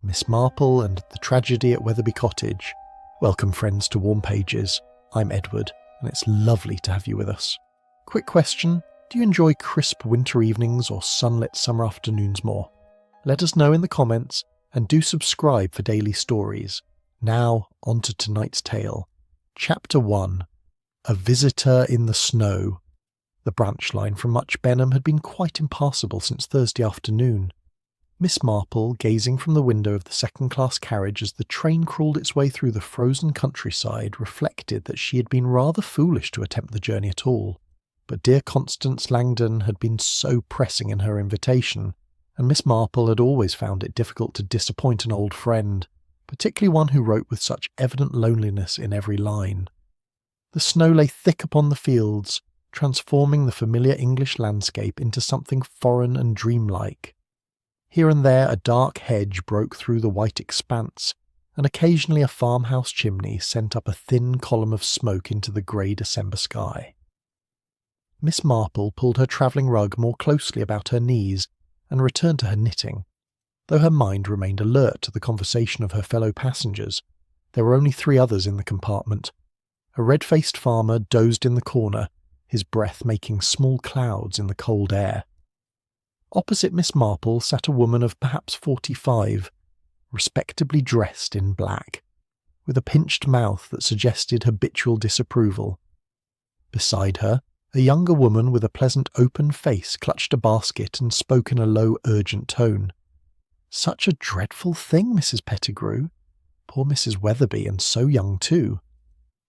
Miss Marple and the tragedy at Wetherby Cottage. Welcome, friends, to Warm Pages. I'm Edward, and it's lovely to have you with us. Quick question, do you enjoy crisp winter evenings or sunlit summer afternoons more? Let us know in the comments, and do subscribe for daily stories. Now, on to tonight's tale. Chapter 1. A Visitor in the Snow. The branch line from Much Benham had been quite impassable since Thursday afternoon. Miss Marple, gazing from the window of the second-class carriage as the train crawled its way through the frozen countryside, reflected that she had been rather foolish to attempt the journey at all. But dear Constance Langdon had been so pressing in her invitation, and Miss Marple had always found it difficult to disappoint an old friend, particularly one who wrote with such evident loneliness in every line. The snow lay thick upon the fields, transforming the familiar English landscape into something foreign and dreamlike. Here and there a dark hedge broke through the white expanse, and occasionally a farmhouse chimney sent up a thin column of smoke into the grey December sky. Miss Marple pulled her travelling rug more closely about her knees and returned to her knitting. Though her mind remained alert to the conversation of her fellow passengers, there were only 3 others in the compartment. A red-faced farmer dozed in the corner, his breath making small clouds in the cold air. Opposite Miss Marple sat a woman of perhaps 45, respectably dressed in black, with a pinched mouth that suggested habitual disapproval. Beside her, a younger woman with a pleasant open face clutched a basket and spoke in a low, urgent tone. "Such a dreadful thing, Mrs. Pettigrew. Poor Mrs. Wetherby, and so young too."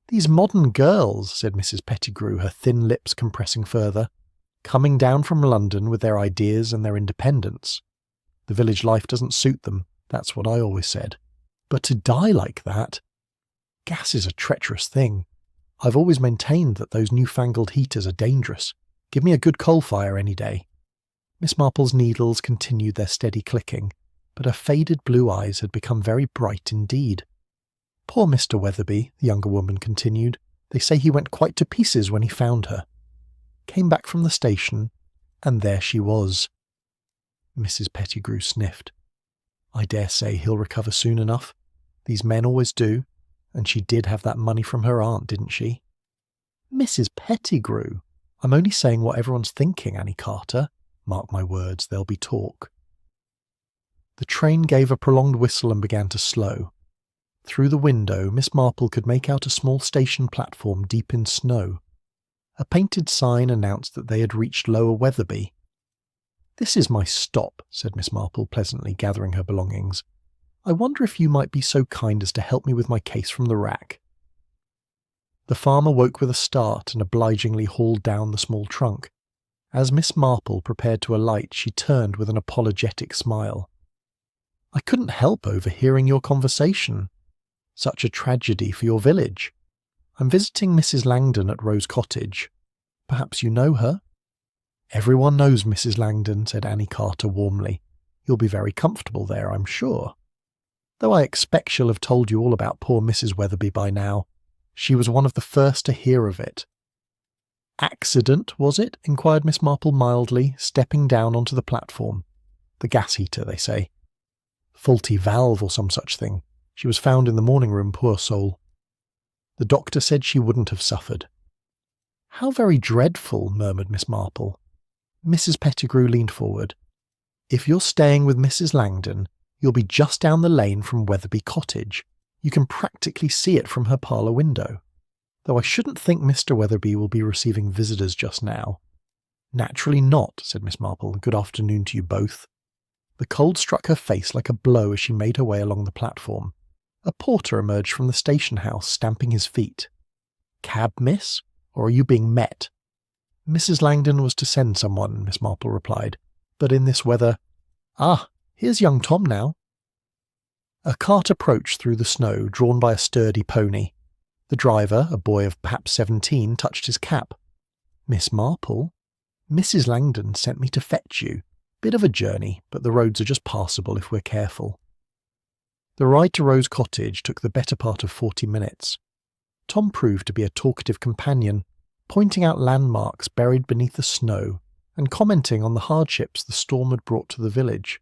"These modern girls," said Mrs. Pettigrew, her thin lips compressing further, "coming down from London with their ideas and their independence. The village life doesn't suit them, that's what I always said. But to die like that! Gas is a treacherous thing. I've always maintained that those newfangled heaters are dangerous. Give me a good coal fire any day." Miss Marple's needles continued their steady clicking, but her faded blue eyes had become very bright indeed. "Poor Mr. Wetherby," the younger woman continued. "They say he went quite to pieces when he found her. Came back from the station, and there she was." Mrs. Pettigrew sniffed. "I dare say he'll recover soon enough. These men always do. And she did have that money from her aunt, didn't she?" "Mrs. Pettigrew, I'm only saying what everyone's thinking, Annie Carter. Mark my words, there'll be talk." The train gave a prolonged whistle and began to slow. Through the window, Miss Marple could make out a small station platform deep in snow. A painted sign announced that they had reached Lower Wetherby. "This is my stop," said Miss Marple pleasantly, gathering her belongings. "I wonder if you might be so kind as to help me with my case from the rack." The farmer woke with a start and obligingly hauled down the small trunk. As Miss Marple prepared to alight, she turned with an apologetic smile. "I couldn't help overhearing your conversation. Such a tragedy for your village. I'm visiting Mrs. Langdon at Rose Cottage. Perhaps you know her?" "Everyone knows Mrs. Langdon," said Annie Carter warmly. "You'll be very comfortable there, I'm sure. Though I expect she'll have told you all about poor Mrs. Wetherby by now. She was one of the first to hear of it." "Accident, was it?" inquired Miss Marple mildly, stepping down onto the platform. "The gas heater, they say. Faulty valve or some such thing. She was found in the morning room, poor soul. The doctor said she wouldn't have suffered." "How very dreadful," murmured Miss Marple. Mrs. Pettigrew leaned forward. "If you're staying with Mrs. Langdon, you'll be just down the lane from Wetherby Cottage. You can practically see it from her parlour window. Though I shouldn't think Mr. Wetherby will be receiving visitors just now." "Naturally not," said Miss Marple. "Good afternoon to you both." The cold struck her face like a blow as she made her way along the platform. A porter emerged from the station house, stamping his feet. "Cab, miss? Or are you being met?" "Mrs. Langdon was to send someone," Miss Marple replied. "But in this weather—" "Ah, here's young Tom now." A cart approached through the snow, drawn by a sturdy pony. The driver, a boy of perhaps 17, touched his cap. "Miss Marple, Mrs. Langdon sent me to fetch you. Bit of a journey, but the roads are just passable if we're careful." The ride to Rose Cottage took the better part of 40 minutes. Tom proved to be a talkative companion, pointing out landmarks buried beneath the snow and commenting on the hardships the storm had brought to the village.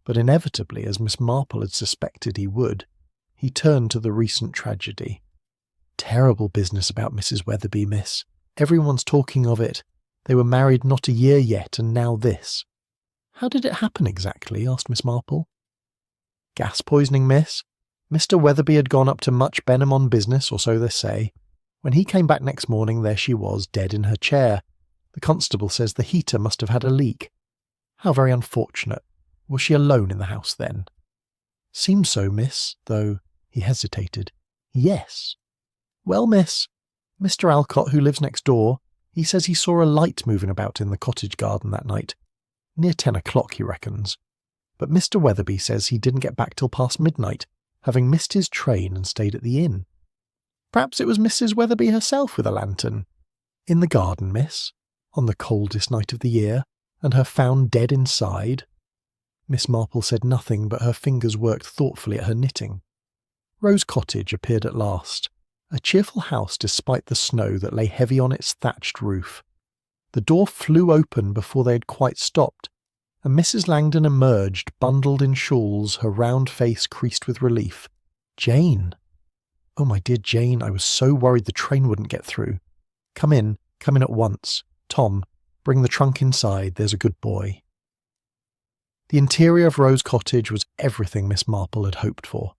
But inevitably, as Miss Marple had suspected he would, he turned to the recent tragedy. "Terrible business about Mrs. Wetherby, miss. Everyone's talking of it. They were married not a year yet, and now this." "How did it happen exactly?" asked Miss Marple. "Gas poisoning, miss. Mr. Wetherby had gone up to Much Benham on business, or so they say. When he came back next morning, there she was, dead in her chair. The constable says the heater must have had a leak." "How very unfortunate. Was she alone in the house then?" "Seems so, miss, though—" he hesitated. "Yes." "Well, miss, Mr. Alcott, who lives next door, he says he saw a light moving about in the cottage garden that night. Near 10 o'clock, he reckons. But Mr. Wetherby says he didn't get back till past midnight, having missed his train and stayed at the inn. Perhaps it was Mrs. Wetherby herself with a lantern. In the garden, miss, on the coldest night of the year, and her found dead inside." Miss Marple said nothing, but her fingers worked thoughtfully at her knitting. Rose Cottage appeared at last, a cheerful house despite the snow that lay heavy on its thatched roof. The door flew open before they had quite stopped, and Mrs. Langdon emerged, bundled in shawls, her round face creased with relief. "Jane! Oh, my dear Jane, I was so worried the train wouldn't get through. Come in at once. Tom, bring the trunk inside, there's a good boy." The interior of Rose Cottage was everything Miss Marple had hoped for.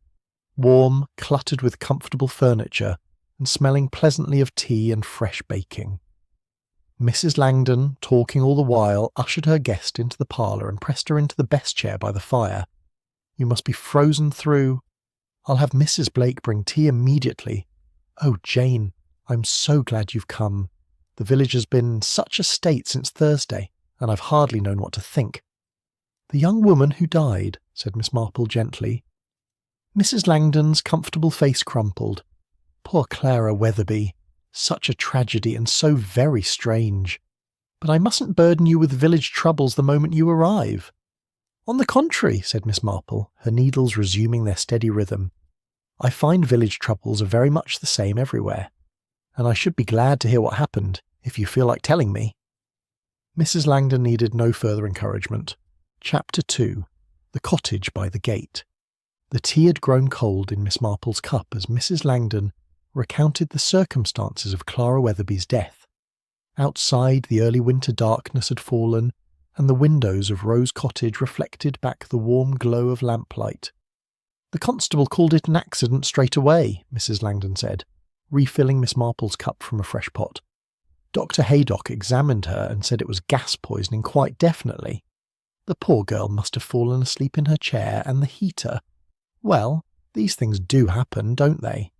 Warm, cluttered with comfortable furniture, and smelling pleasantly of tea and fresh baking. Mrs. Langdon, talking all the while, ushered her guest into the parlour and pressed her into the best chair by the fire. "You must be frozen through. I'll have Mrs. Blake bring tea immediately. Oh, Jane, I'm so glad you've come. The village has been in such a state since Thursday, and I've hardly known what to think." "The young woman who died," said Miss Marple gently. Mrs. Langdon's comfortable face crumpled. "Poor Clara Wetherby. Such a tragedy, and so very strange. But I mustn't burden you with village troubles the moment you arrive." "On the contrary," said Miss Marple, her needles resuming their steady rhythm. "I find village troubles are very much the same everywhere, and I should be glad to hear what happened, if you feel like telling me." Mrs. Langdon needed no further encouragement. Chapter 2. The Cottage by the Gate. The tea had grown cold in Miss Marple's cup as Mrs. Langdon recounted the circumstances of Clara Wetherby's death. Outside, the early winter darkness had fallen, and the windows of Rose Cottage reflected back the warm glow of lamplight. "The constable called it an accident straight away," Mrs. Langdon said, refilling Miss Marple's cup from a fresh pot. "Dr. Haydock examined her and said it was gas poisoning quite definitely. The poor girl must have fallen asleep in her chair, and the heater— well, these things do happen, don't they?"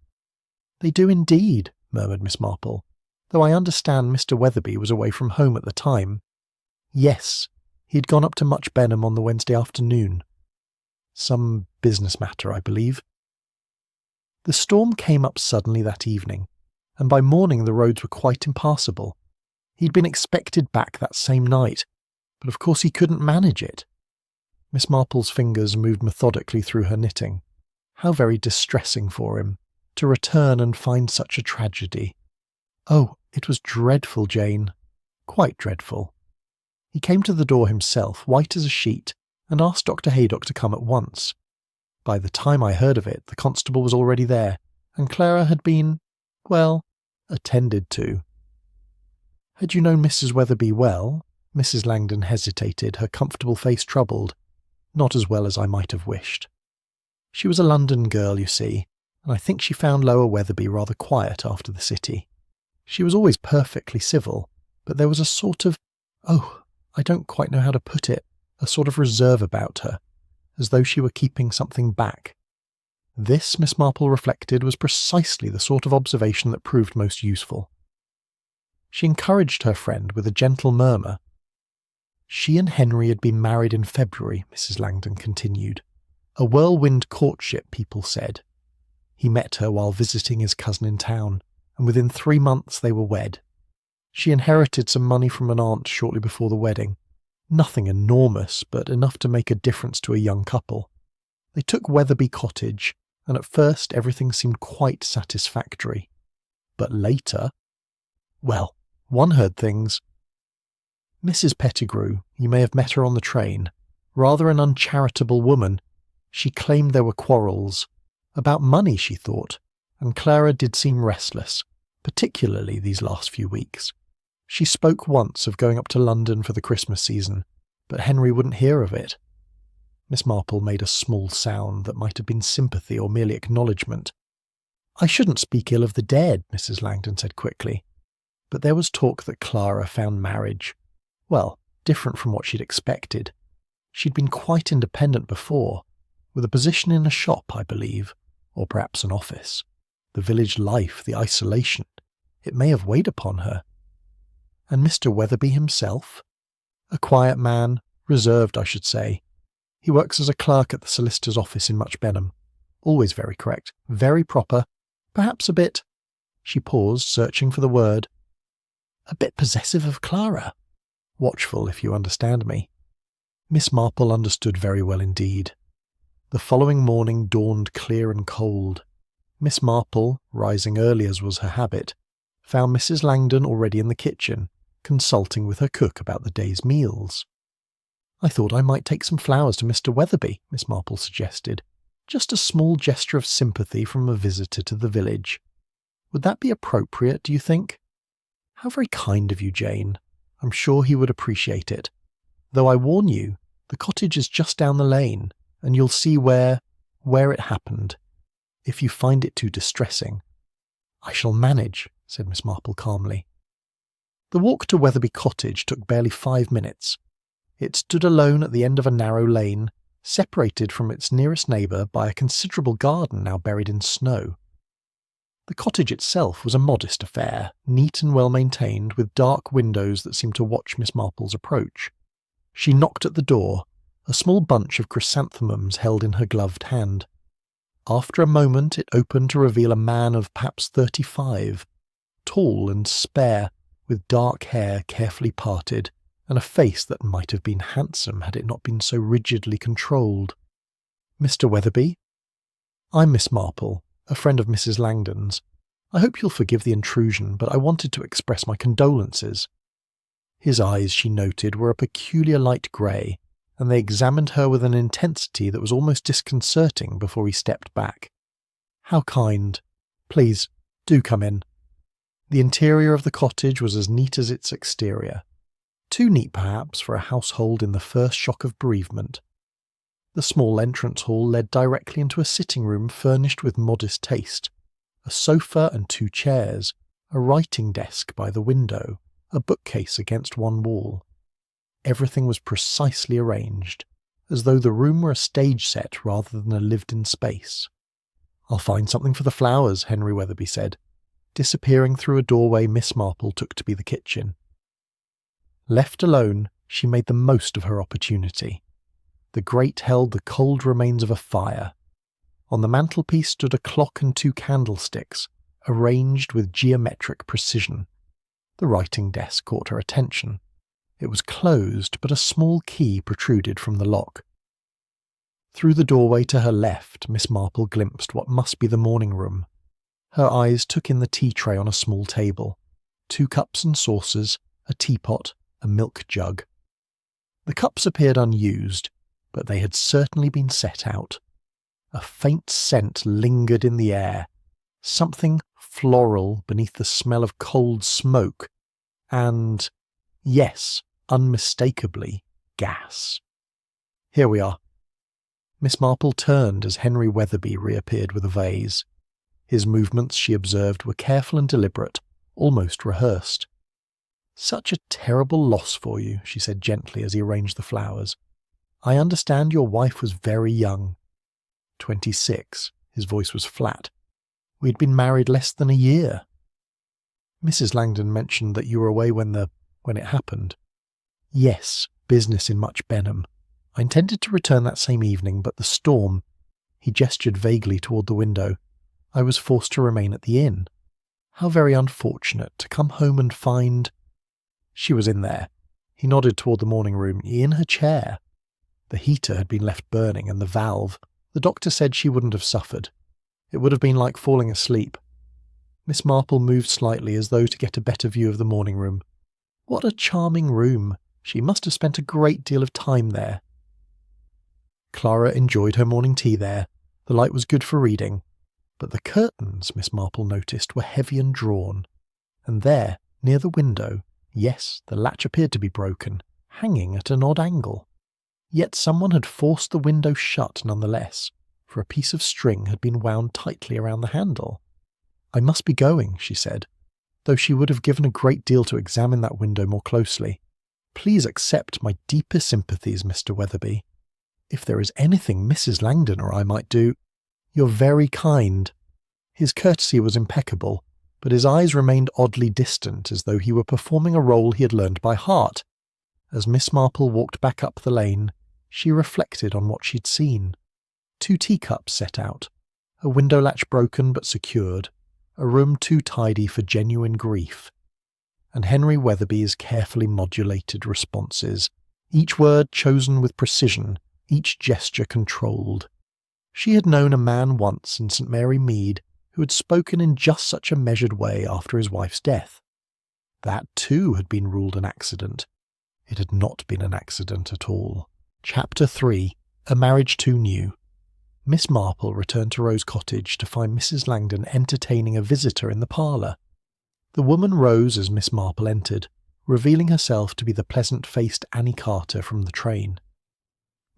"They do indeed," murmured Miss Marple, "though I understand Mr. Wetherby was away from home at the time." "Yes, he'd gone up to Much Benham on the Wednesday afternoon. Some business matter, I believe." The storm came up suddenly that evening, and by morning the roads were quite impassable. He'd been expected back that same night, but of course he couldn't manage it. Miss Marple's fingers moved methodically through her knitting. How very distressing for him, to return and find such a tragedy. Oh, it was dreadful, Jane. Quite dreadful. He came to the door himself, white as a sheet, and asked Dr. Haydock to come at once. By the time I heard of it, the constable was already there, and Clara had been, well, attended to. Had you known Mrs. Wetherby well? Mrs. Langdon hesitated, her comfortable face troubled. Not as well as I might have wished. She was a London girl, you see, and I think she found Lower Wetherby rather quiet after the city. She was always perfectly civil, but there was a sort of, I don't quite know how to put it, a sort of reserve about her, as though she were keeping something back. This, Miss Marple reflected, was precisely the sort of observation that proved most useful. She encouraged her friend with a gentle murmur. She and Henry had been married in February, Mrs. Langdon continued. A whirlwind courtship, people said. He met her while visiting his cousin in town, and within 3 months they were wed. She inherited some money from an aunt shortly before the wedding. Nothing enormous, but enough to make a difference to a young couple. They took Wetherby Cottage, and at first everything seemed quite satisfactory. But later, well, one heard things. Mrs. Pettigrew, you may have met her on the train, Rather an uncharitable woman, she claimed there were quarrels. About money, she thought, and Clara did seem restless, particularly these last few weeks. She spoke once of going up to London for the Christmas season, but Henry wouldn't hear of it. Miss Marple made a small sound that might have been sympathy or merely acknowledgement. "I shouldn't speak ill of the dead," Mrs. Langdon said quickly. But there was talk that Clara found marriage, well, different from what she'd expected. She'd been quite independent before, with a position in a shop, I believe, or perhaps an office. The village life, the isolation, it may have weighed upon her. And Mr. Wetherby himself? A quiet man, reserved I should say. He works as a clerk at the solicitor's office in Much Benham. Always very correct, very proper, perhaps a bit— she paused, searching for the word— a bit possessive of Clara. Watchful, if you understand me. Miss Marple understood very well indeed. The following morning dawned clear and cold. Miss Marple, rising early as was her habit, found Mrs. Langdon already in the kitchen, consulting with her cook about the day's meals. "I thought I might take some flowers to Mr. Wetherby," Miss Marple suggested. "Just a small gesture of sympathy from a visitor to the village. Would that be appropriate, do you think?" "How very kind of you, Jane. I'm sure he would appreciate it. Though I warn you, the cottage is just down the lane, and you'll see where it happened, if you find it too distressing." "I shall manage," said Miss Marple calmly. The walk to Wetherby Cottage took barely 5 minutes. It stood alone at the end of a narrow lane, separated from its nearest neighbour by a considerable garden now buried in snow. The cottage itself was a modest affair, neat and well maintained, with dark windows that seemed to watch Miss Marple's approach. She knocked at the door, a small bunch of chrysanthemums held in her gloved hand. After a moment it opened to reveal a man of perhaps 35, tall and spare, with dark hair carefully parted, and a face that might have been handsome had it not been so rigidly controlled. "Mr. Wetherby?" "I'm Miss Marple, a friend of Mrs. Langdon's. I hope you'll forgive the intrusion, but I wanted to express my condolences." His eyes, she noted, were a peculiar light grey, and they examined her with an intensity that was almost disconcerting before he stepped back. "How kind. Please, do come in." The interior of the cottage was as neat as its exterior. Too neat, perhaps, for a household in the first shock of bereavement. The small entrance hall led directly into a sitting room furnished with modest taste. A sofa and 2 chairs, a writing desk by the window, a bookcase against one wall. Everything was precisely arranged, as though the room were a stage set rather than a lived-in space. "I'll find something for the flowers," Henry Wetherby said. Disappearing through a doorway Miss Marple took to be the kitchen. Left alone, she made the most of her opportunity. The grate held the cold remains of a fire. On the mantelpiece stood a clock and 2 candlesticks, arranged with geometric precision. The writing desk caught her attention. It was closed, but a small key protruded from the lock. Through the doorway to her left, Miss Marple glimpsed what must be the morning room. Her eyes took in the tea tray on a small table, 2 cups and saucers, a teapot, a milk jug. The cups appeared unused, but they had certainly been set out. A faint scent lingered in the air, something floral beneath the smell of cold smoke, and, yes, unmistakably, gas. "Here we are." Miss Marple turned as Henry Wetherby reappeared with a vase. His movements, she observed, were careful and deliberate, almost rehearsed. "Such a terrible loss for you," she said gently as he arranged the flowers. "I understand your wife was very young." 26. His voice was flat. "We'd been married less than a year." "Mrs. Langdon mentioned that you were away when it happened." "Yes, business in Much Benham. I intended to return that same evening, but the storm—" He gestured vaguely toward the window. "I was forced to remain at the inn. How very unfortunate to come home and find—" She was in there. He nodded toward the morning room, in her chair. The heater had been left burning, and the valve— the doctor said she wouldn't have suffered. It would have been like falling asleep. Miss Marple moved slightly as though to get a better view of the morning room. What a charming room! She must have spent a great deal of time there. Clara enjoyed her morning tea there. The light was good for reading. But the curtains, Miss Marple noticed, were heavy and drawn. And there, near the window, yes, the latch appeared to be broken, hanging at an odd angle. Yet someone had forced the window shut nonetheless, for a piece of string had been wound tightly around the handle. "I must be going," she said, though she would have given a great deal to examine that window more closely. "Please accept my deepest sympathies, Mr. Wetherby. If there is anything Mrs. Langdon or I might do—" "You're very kind." His courtesy was impeccable, but his eyes remained oddly distant, as though he were performing a role he had learned by heart. As Miss Marple walked back up the lane, she reflected on what she'd seen. 2 teacups set out, a window latch broken but secured, a room too tidy for genuine grief, and Henry Wetherby's carefully modulated responses, each word chosen with precision, each gesture controlled. She had known a man once in St. Mary Mead who had spoken in just such a measured way after his wife's death. That, too, had been ruled an accident. It had not been an accident at all. Chapter 3. A Marriage Too New. Miss Marple returned to Rose Cottage to find Mrs. Langdon entertaining a visitor in the parlour. The woman rose as Miss Marple entered, revealing herself to be the pleasant-faced Annie Carter from the train.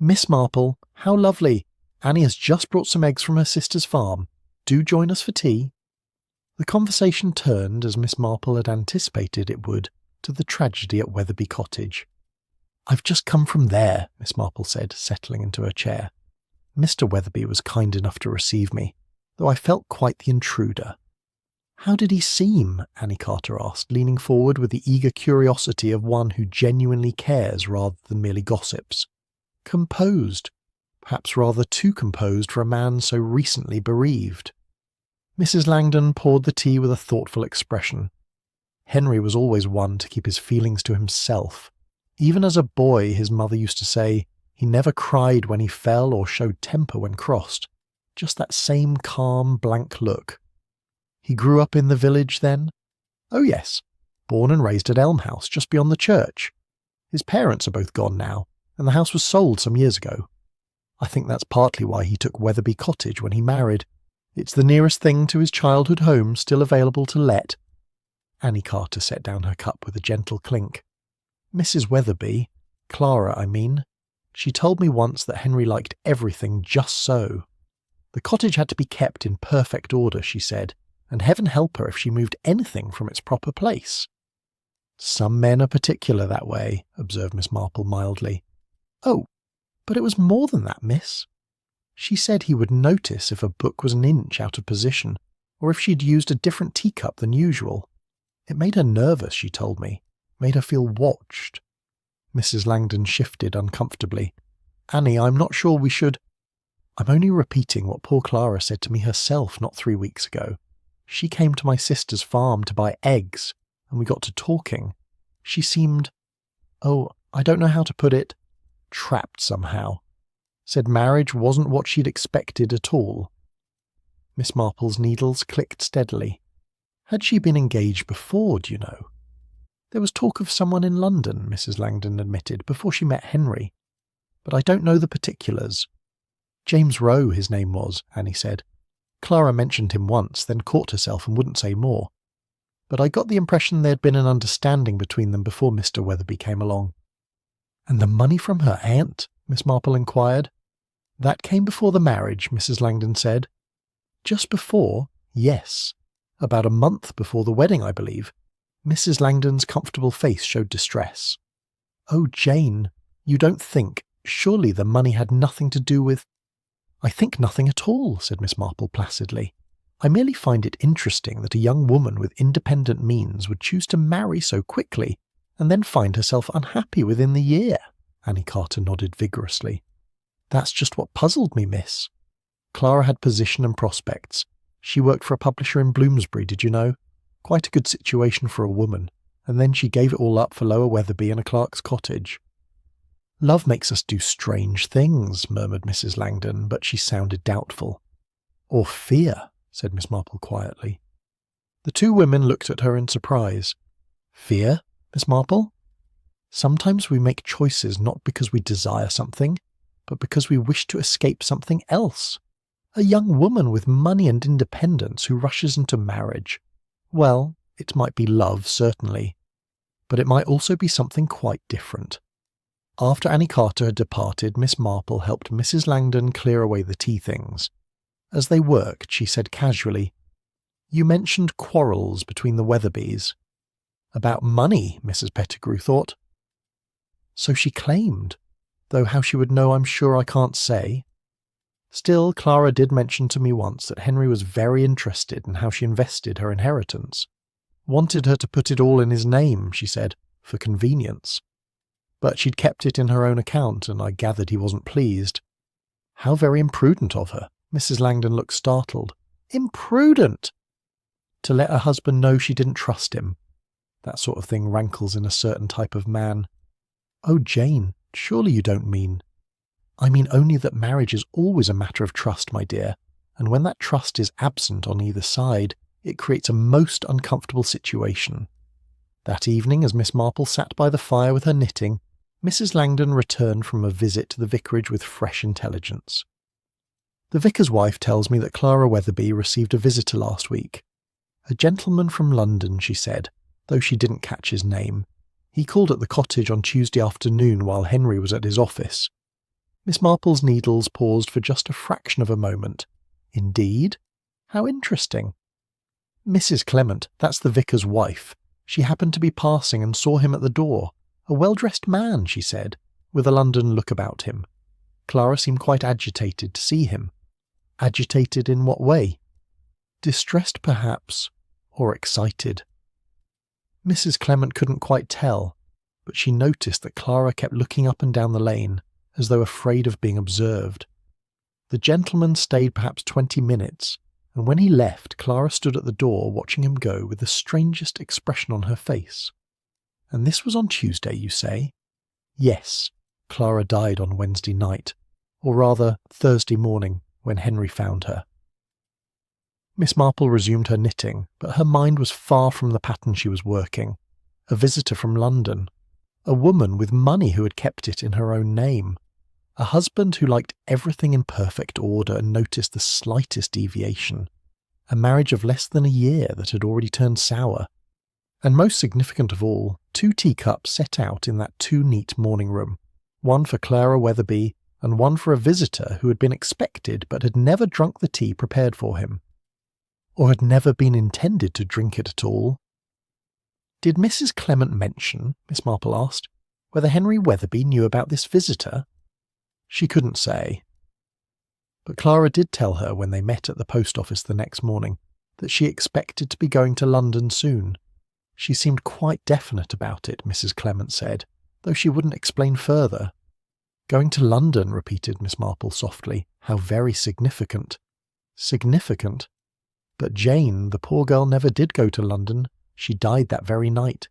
"Miss Marple, how lovely! Annie has just brought some eggs from her sister's farm. Do join us for tea." The conversation turned, as Miss Marple had anticipated it would, to the tragedy at Wetherby Cottage. "I've just come from there," Miss Marple said, settling into her chair. "Mr. Wetherby was kind enough to receive me, though I felt quite the intruder." "How did he seem?" Annie Carter asked, leaning forward with the eager curiosity of one who genuinely cares rather than merely gossips. "Composed. Perhaps rather too composed for a man so recently bereaved." Mrs. Langdon poured the tea with a thoughtful expression. Henry was always one to keep his feelings to himself. Even as a boy, his mother used to say, he never cried when he fell or showed temper when crossed. Just that same calm, blank look. "He grew up in the village, then?" "Oh, yes. Born and raised at Elm House, just beyond the church. His parents are both gone now, and the house was sold some years ago. I think that's partly why he took Wetherby Cottage when he married. It's the nearest thing to his childhood home still available to let." Annie Carter set down her cup with a gentle clink. "Mrs. Wetherby, Clara, I mean. She told me once that Henry liked everything just so. The cottage had to be kept in perfect order, she said, and heaven help her if she moved anything from its proper place." "Some men are particular that way," observed Miss Marple mildly. "Oh, but it was more than that, miss. She said he would notice if a book was an inch out of position, or if she'd used a different teacup than usual. It made her nervous, she told me, made her feel watched." Mrs. Langdon shifted uncomfortably. "Annie, I'm not sure we should—" "I'm only repeating what poor Clara said to me herself not 3 weeks ago. She came to my sister's farm to buy eggs, and we got to talking. She seemed, oh, I don't know how to put it, trapped somehow. Said marriage wasn't what she'd expected at all." Miss Marple's needles clicked steadily. "Had she been engaged before, do you know?" "There was talk of someone in London," Mrs. Langdon admitted, "before she met Henry. But I don't know the particulars." "James Rowe, his name was," Annie said. "Clara mentioned him once, then caught herself and wouldn't say more. But I got the impression there'd been an understanding between them before Mr. Wetherby came along." "And the money from her aunt?" Miss Marple inquired. "That came before the marriage," Mrs. Langdon said. "Just before? Yes. About a month before the wedding, I believe." Mrs. Langdon's comfortable face showed distress. "Oh, Jane, you don't think, surely the money had nothing to do with—" "I think nothing at all," said Miss Marple placidly. "I merely find it interesting that a young woman with independent means would choose to marry so quickly, and then find herself unhappy within the year." Annie Carter nodded vigorously. "That's just what puzzled me, miss. Clara had position and prospects. She worked for a publisher in Bloomsbury, did you know? Quite a good situation for a woman, and then she gave it all up for Lower Wetherby and a clerk's cottage." "Love makes us do strange things," murmured Mrs. Langdon, but she sounded doubtful. "Or fear," said Miss Marple quietly. The two women looked at her in surprise. "Fear, Miss Marple? Sometimes we make choices not because we desire something, but because we wish to escape something else. A young woman with money and independence who rushes into marriage. Well, it might be love, certainly, but it might also be something quite different. After Annie Carter had departed, Miss Marple helped Mrs. Langdon clear away the tea things. As they worked, she said casually, "You mentioned quarrels between the Wetherbys." "About money," Mrs. Pettigrew thought. So she claimed, though how she would know I'm sure I can't say. Still, Clara did mention to me once that Henry was very interested in how she invested her inheritance. Wanted her to put it all in his name, she said, for convenience. But she'd kept it in her own account, and I gathered he wasn't pleased. How very imprudent of her. Mrs. Langdon looked startled. Imprudent! To let her husband know she didn't trust him. That sort of thing rankles in a certain type of man. Oh, Jane, surely you don't mean... I mean only that marriage is always a matter of trust, my dear, and when that trust is absent on either side, it creates a most uncomfortable situation. That evening, as Miss Marple sat by the fire with her knitting, Mrs. Langdon returned from a visit to the vicarage with fresh intelligence. The vicar's wife tells me that Clara Wetherby received a visitor last week. A gentleman from London, she said, though she didn't catch his name. He called at the cottage on Tuesday afternoon while Henry was at his office. Miss Marple's needles paused for just a fraction of a moment. Indeed? How interesting. Mrs. Clement, that's the vicar's wife. She happened to be passing and saw him at the door. A well-dressed man, she said, with a London look about him. Clara seemed quite agitated to see him. Agitated in what way? Distressed, perhaps, or excited. Mrs. Clement couldn't quite tell, but she noticed that Clara kept looking up and down the lane, as though afraid of being observed. The gentleman stayed perhaps 20 minutes, and when he left, Clara stood at the door watching him go with the strangest expression on her face. And this was on Tuesday, you say? Yes, Clara died on Wednesday night, or rather Thursday morning, when Henry found her. Miss Marple resumed her knitting, but her mind was far from the pattern she was working. A visitor from London. A woman with money who had kept it in her own name. A husband who liked everything in perfect order and noticed the slightest deviation. A marriage of less than a year that had already turned sour. And most significant of all, 2 teacups set out in that too neat morning room. One for Clara Wetherby, and one for a visitor who had been expected but had never drunk the tea prepared for him. Or had never been intended to drink it at all. Did Mrs. Clement mention, Miss Marple asked, whether Henry Wetherby knew about this visitor? She couldn't say. But Clara did tell her when they met at the post office the next morning that she expected to be going to London soon. She seemed quite definite about it, Mrs. Clement said, though she wouldn't explain further. Going to London, repeated Miss Marple softly. How very significant. Significant? But Jane, the poor girl, never did go to London. She died that very night.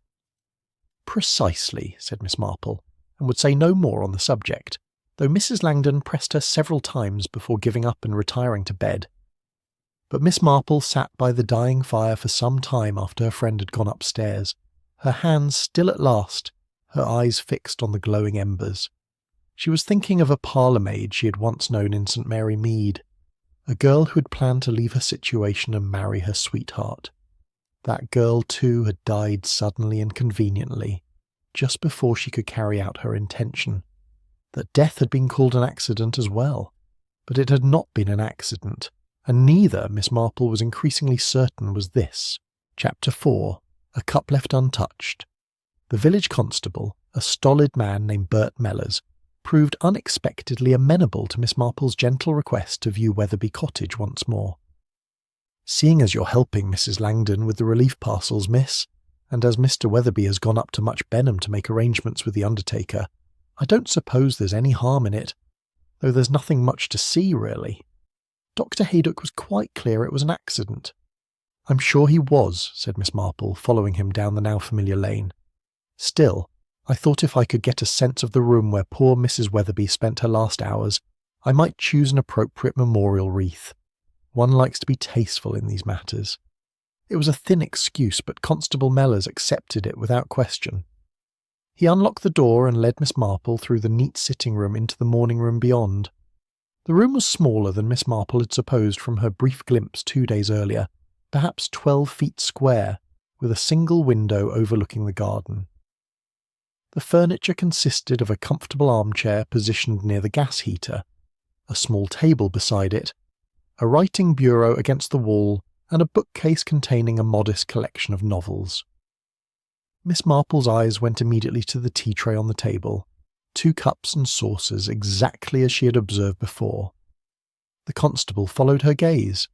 Precisely, said Miss Marple, and would say no more on the subject, though Mrs. Langdon pressed her several times before giving up and retiring to bed. But Miss Marple sat by the dying fire for some time after her friend had gone upstairs, her hands still at last, her eyes fixed on the glowing embers. She was thinking of a parlour-maid she had once known in St. Mary Mead, a girl who had planned to leave her situation and marry her sweetheart. That girl, too, had died suddenly and conveniently, just before she could carry out her intention. That death had been called an accident as well, but it had not been an accident, and neither, Miss Marple was increasingly certain, was this. Chapter 4. A Cup Left Untouched. The village constable, a stolid man named Bert Mellors, proved unexpectedly amenable to Miss Marple's gentle request to view Wetherby Cottage once more. "Seeing as you're helping Mrs. Langdon with the relief parcels, miss, and as Mr. Wetherby has gone up to Much Benham to make arrangements with the undertaker, I don't suppose there's any harm in it, though there's nothing much to see, really. Dr. Haydock was quite clear it was an accident." "I'm sure he was," said Miss Marple, following him down the now familiar lane. "Still, I thought if I could get a sense of the room where poor Mrs. Wetherby spent her last hours, I might choose an appropriate memorial wreath. One likes to be tasteful in these matters." It was a thin excuse, but Constable Mellors accepted it without question. He unlocked the door and led Miss Marple through the neat sitting room into the morning room beyond. The room was smaller than Miss Marple had supposed from her brief glimpse 2 days earlier, perhaps 12 feet square, with a single window overlooking the garden. The furniture consisted of a comfortable armchair positioned near the gas heater, a small table beside it, a writing bureau against the wall, and a bookcase containing a modest collection of novels. Miss Marple's eyes went immediately to the tea tray on the table, 2 cups and saucers exactly as she had observed before. The constable followed her gaze.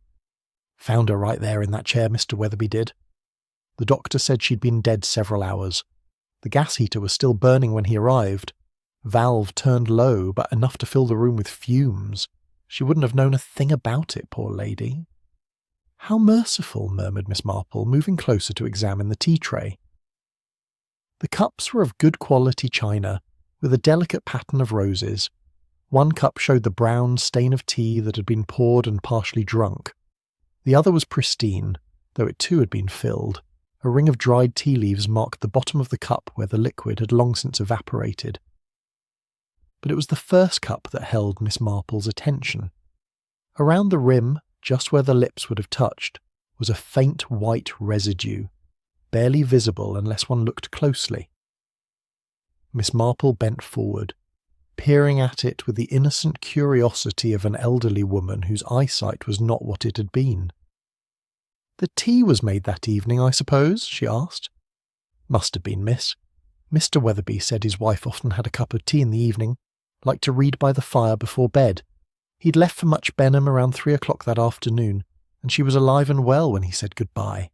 "Found her right there in that chair, Mr. Wetherby did. The doctor said she'd been dead several hours. The gas heater was still burning when he arrived. Valve turned low, but enough to fill the room with fumes. She wouldn't have known a thing about it, poor lady." "How merciful," murmured Miss Marple, moving closer to examine the tea tray. The cups were of good quality china, with a delicate pattern of roses. One cup showed the brown stain of tea that had been poured and partially drunk. The other was pristine, though it too had been filled. A ring of dried tea leaves marked the bottom of the cup where the liquid had long since evaporated. But it was the first cup that held Miss Marple's attention. Around the rim, just where the lips would have touched, was a faint white residue, barely visible unless one looked closely. Miss Marple bent forward, peering at it with the innocent curiosity of an elderly woman whose eyesight was not what it had been. "The tea was made that evening, I suppose?" she asked. "Must have been, miss. Mr. Wetherby said his wife often had a cup of tea in the evening, liked to read by the fire before bed. He'd left for Much Benham around 3 o'clock that afternoon, and she was alive and well when he said goodbye."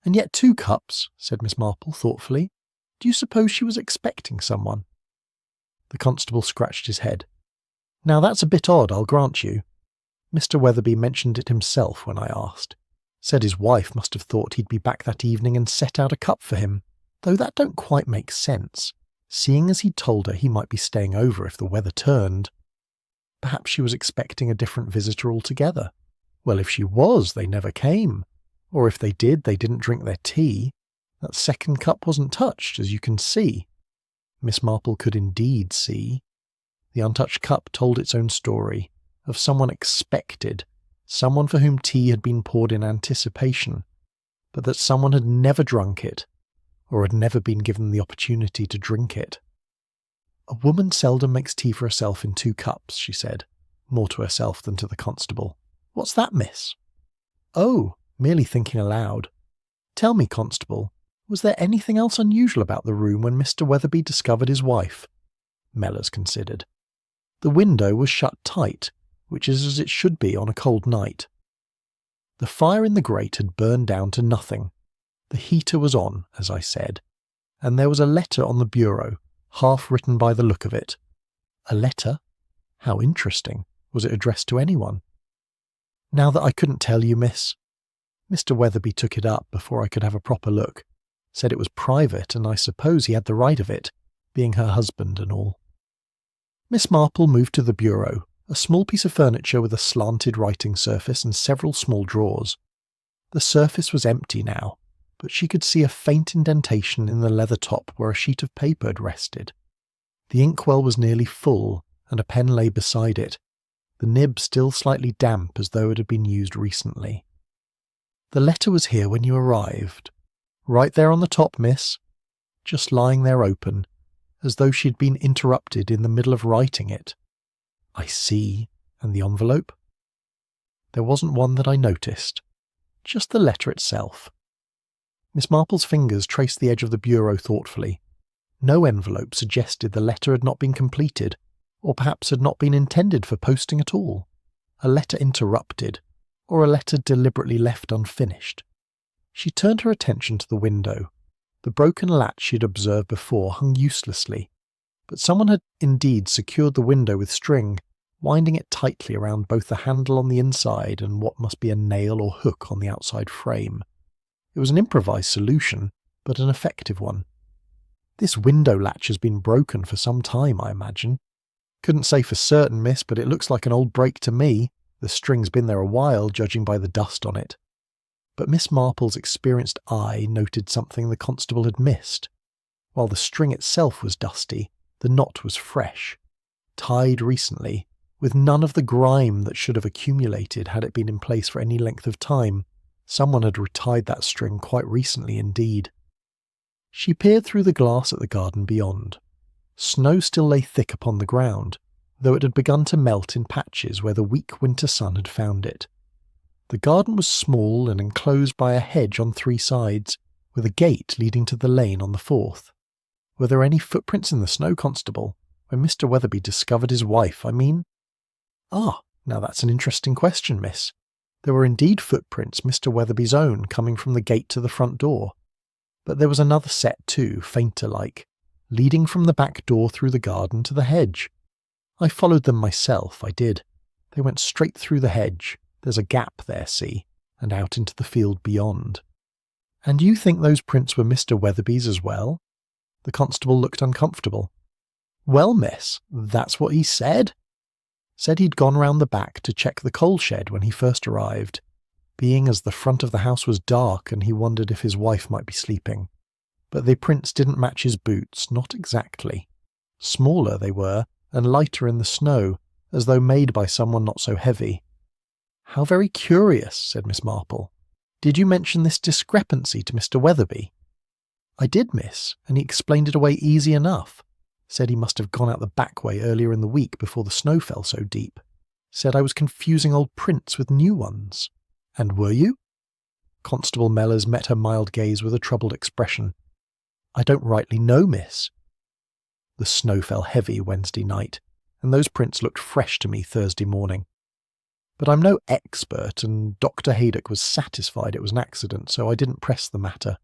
"And yet 2 cups," said Miss Marple thoughtfully. "Do you suppose she was expecting someone?" The constable scratched his head. "Now that's a bit odd, I'll grant you. Mr. Wetherby mentioned it himself when I asked. Said his wife must have thought he'd be back that evening and set out a cup for him, though that don't quite make sense, seeing as he'd told her he might be staying over if the weather turned. Perhaps she was expecting a different visitor altogether. Well, if she was, they never came. Or if they did, they didn't drink their tea. That second cup wasn't touched, as you can see." Miss Marple could indeed see. The untouched cup told its own story, of someone expected, someone for whom tea had been poured in anticipation, but that someone had never drunk it, or had never been given the opportunity to drink it. "A woman seldom makes tea for herself in 2 cups, she said, more to herself than to the constable. "What's that, miss?" "Oh, merely thinking aloud. Tell me, constable, was there anything else unusual about the room when Mr. Wetherby discovered his wife?" Mellors considered. "The window was shut tight, which is as it should be on a cold night. The fire in the grate had burned down to nothing. The heater was on, as I said, and there was a letter on the bureau, half written by the look of it." "A letter? How interesting. Was it addressed to anyone?" "Now that I couldn't tell you, miss. Mr. Wetherby took it up before I could have a proper look. Said it was private, and I suppose he had the right of it, being her husband and all." Miss Marple moved to the bureau, a small piece of furniture with a slanted writing surface and several small drawers. The surface was empty now, but she could see a faint indentation in the leather top where a sheet of paper had rested. The inkwell was nearly full, and a pen lay beside it, the nib still slightly damp as though it had been used recently. "The letter was here when you arrived. Right there on the top, miss. Just lying there open, as though she'd been interrupted in the middle of writing it." "I see. And the envelope?" "There wasn't one that I noticed. Just the letter itself." Miss Marple's fingers traced the edge of the bureau thoughtfully. No envelope suggested the letter had not been completed, or perhaps had not been intended for posting at all. A letter interrupted, or a letter deliberately left unfinished. She turned her attention to the window. The broken latch she had observed before hung uselessly, but someone had indeed secured the window with string, winding it tightly around both the handle on the inside and what must be a nail or hook on the outside frame. It was an improvised solution, but an effective one. "This window latch has been broken for some time, I imagine." "Couldn't say for certain, miss, but it looks like an old break to me. The string's been there a while, judging by the dust on it." But Miss Marple's experienced eye noted something the constable had missed. While the string itself was dusty, the knot was fresh, tied recently, with none of the grime that should have accumulated had it been in place for any length of time. Someone had retied that string quite recently indeed. She peered through the glass at the garden beyond. Snow still lay thick upon the ground, though it had begun to melt in patches where the weak winter sun had found it. The garden was small and enclosed by a hedge on 3 sides, with a gate leading to the lane on the 4th. Were there any footprints in the snow, Constable? When Mr. Wetherby discovered his wife, I mean? Ah, now that's an interesting question, miss. There were indeed footprints, Mr. Wetherby's own, coming from the gate to the front door. But there was another set too, fainter-like, leading from the back door through the garden to the hedge. I followed them myself, I did. They went straight through the hedge. There's a gap there, see, and out into the field beyond. And you think those prints were Mr. Wetherby's as well? The constable looked uncomfortable. Well, miss, that's what he said. Said he'd gone round the back to check the coal shed when he first arrived, being as the front of the house was dark and he wondered if his wife might be sleeping. But the prints didn't match his boots, not exactly. Smaller they were, and lighter in the snow, as though made by someone not so heavy. How very curious, said Miss Marple. Did you mention this discrepancy to Mr. Wetherby? I did, miss, and he explained it away easy enough. Said he must have gone out the back way earlier in the week before the snow fell so deep. Said I was confusing old prints with new ones. And were you? Constable Mellors met her mild gaze with a troubled expression. I don't rightly know, miss. The snow fell heavy Wednesday night, and those prints looked fresh to me Thursday morning. But I'm no expert, and Dr. Haydock was satisfied it was an accident, so I didn't press the matter.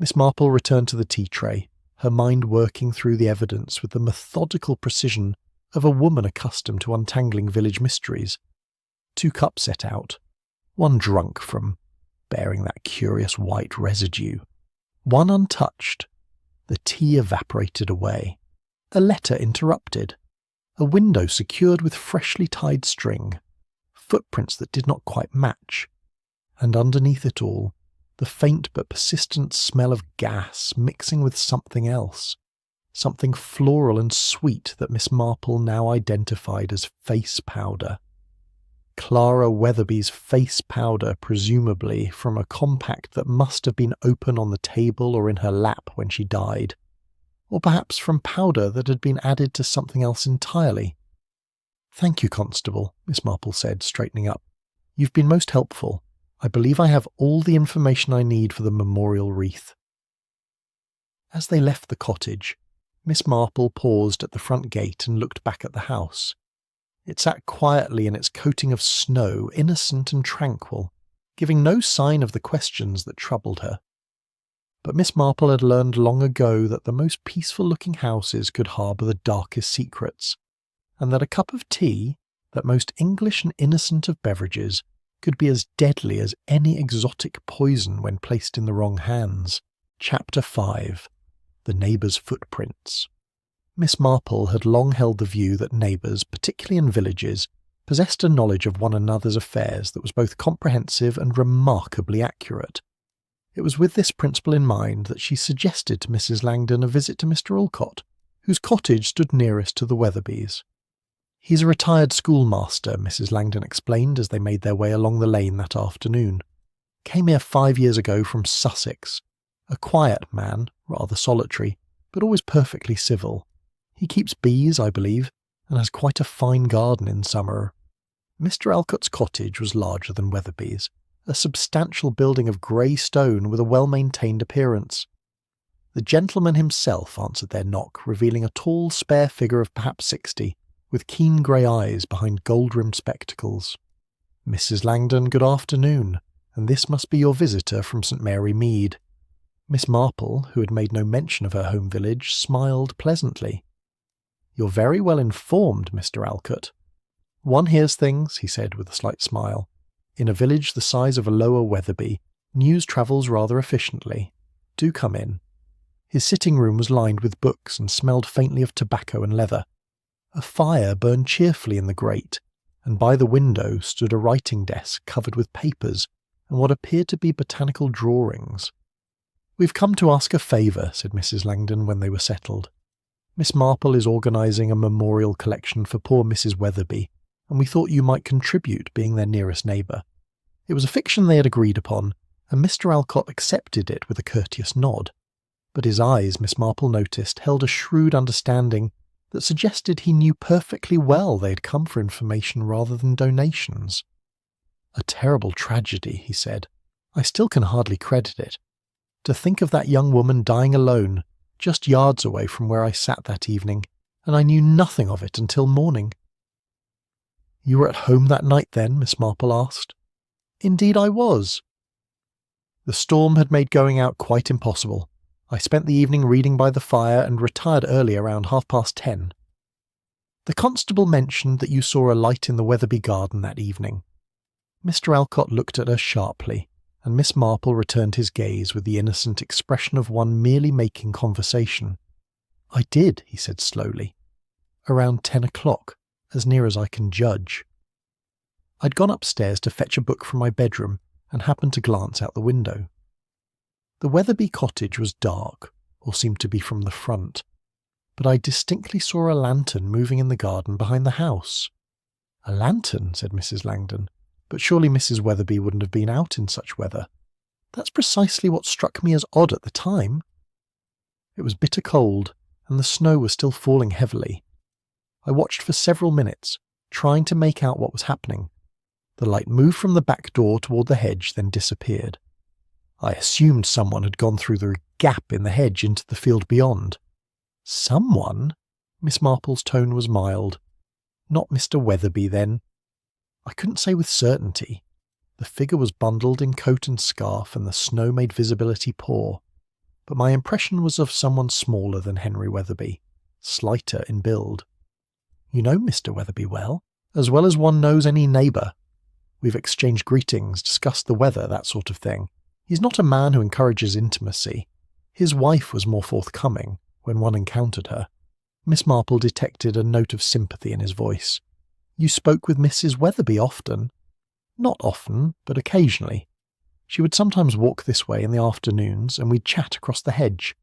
Miss Marple returned to the tea tray, her mind working through the evidence with the methodical precision of a woman accustomed to untangling village mysteries. 2 cups set out, 1 drunk from bearing that curious white residue, 1 untouched. The tea evaporated away. A letter interrupted. A window secured with freshly tied string. Footprints that did not quite match. And underneath it all, the faint but persistent smell of gas mixing with something else. Something floral and sweet that Miss Marple now identified as face powder. Clara Wetherby's face powder, presumably from a compact that must have been open on the table or in her lap when she died. Or perhaps from powder that had been added to something else entirely. Thank you, Constable, Miss Marple said, straightening up. You've been most helpful. I believe I have all the information I need for the memorial wreath. As they left the cottage, Miss Marple paused at the front gate and looked back at the house. It sat quietly in its coating of snow, innocent and tranquil, giving no sign of the questions that troubled her. But Miss Marple had learned long ago that the most peaceful-looking houses could harbour the darkest secrets, and that a cup of tea, that most English and innocent of beverages, could be as deadly as any exotic poison when placed in the wrong hands. Chapter 5. The Neighbours' Footprints. Miss Marple had long held the view that neighbours, particularly in villages, possessed a knowledge of one another's affairs that was both comprehensive and remarkably accurate. It was with this principle in mind that she suggested to Mrs. Langdon a visit to Mr. Alcott, whose cottage stood nearest to the Wetherbys. He's a retired schoolmaster, Mrs. Langdon explained as they made their way along the lane that afternoon. Came here 5 years ago from Sussex. A quiet man, rather solitary, but always perfectly civil. He keeps bees, I believe, and has quite a fine garden in summer. Mr. Alcott's cottage was larger than Wetherby's, a substantial building of grey stone with a well-maintained appearance. The gentleman himself answered their knock, revealing a tall, spare figure of perhaps 60, with keen grey eyes behind gold-rimmed spectacles. Mrs. Langdon, good afternoon, and this must be your visitor from St. Mary Mead. Miss Marple, who had made no mention of her home village, smiled pleasantly. You're very well informed, Mr. Alcott. One hears things, he said with a slight smile. In a village the size of a lower Wetherby, news travels rather efficiently. Do come in. His sitting room was lined with books and smelled faintly of tobacco and leather. A fire burned cheerfully in the grate, and by the window stood a writing desk covered with papers and what appeared to be botanical drawings. "We've come to ask a favour," said Mrs. Langdon when they were settled. "Miss Marple is organising a memorial collection for poor Mrs. Wetherby, and we thought you might contribute, being their nearest neighbour." It was a fiction they had agreed upon, and Mr. Alcott accepted it with a courteous nod. But his eyes, Miss Marple noticed, held a shrewd understanding that suggested he knew perfectly well they had come for information rather than donations. "A terrible tragedy," he said. "I still can hardly credit it. To think of that young woman dying alone, just yards away from where I sat that evening, and I knew nothing of it until morning." "You were at home that night then?" Miss Marple asked. "Indeed I was." "The storm had made going out quite impossible. I spent the evening reading by the fire and retired early around 10:30. The constable mentioned that you saw a light in the Wetherby garden that evening." Mr. Alcott looked at her sharply, and Miss Marple returned his gaze with the innocent expression of one merely making conversation. "I did," he said slowly. "Around 10 o'clock, as near as I can judge. I'd gone upstairs to fetch a book from my bedroom and happened to glance out the window. The Wetherby cottage was dark, or seemed to be from the front, but I distinctly saw a lantern moving in the garden behind the house." "A lantern?" said Mrs. Langdon. "But surely Mrs. Wetherby wouldn't have been out in such weather." "That's precisely what struck me as odd at the time." It was bitter cold, and the snow was still falling heavily. I watched for several minutes, trying to make out what was happening. The light moved from the back door toward the hedge, then disappeared. I assumed someone had gone through the gap in the hedge into the field beyond. "Someone?" Miss Marple's tone was mild. "Not Mr. Wetherby, then?" I couldn't say with certainty. The figure was bundled in coat and scarf, and the snow made visibility poor. But my impression was of someone smaller than Henry Wetherby, slighter in build. "You know Mr. Wetherby well as one knows any neighbour. We've exchanged greetings, discussed the weather, that sort of thing. He's not a man who encourages intimacy. His wife was more forthcoming when one encountered her." Miss Marple detected a note of sympathy in his voice. "You spoke with Mrs. Wetherby often?" "Not often, but occasionally. She would sometimes walk this way in the afternoons, and we'd chat across the hedge.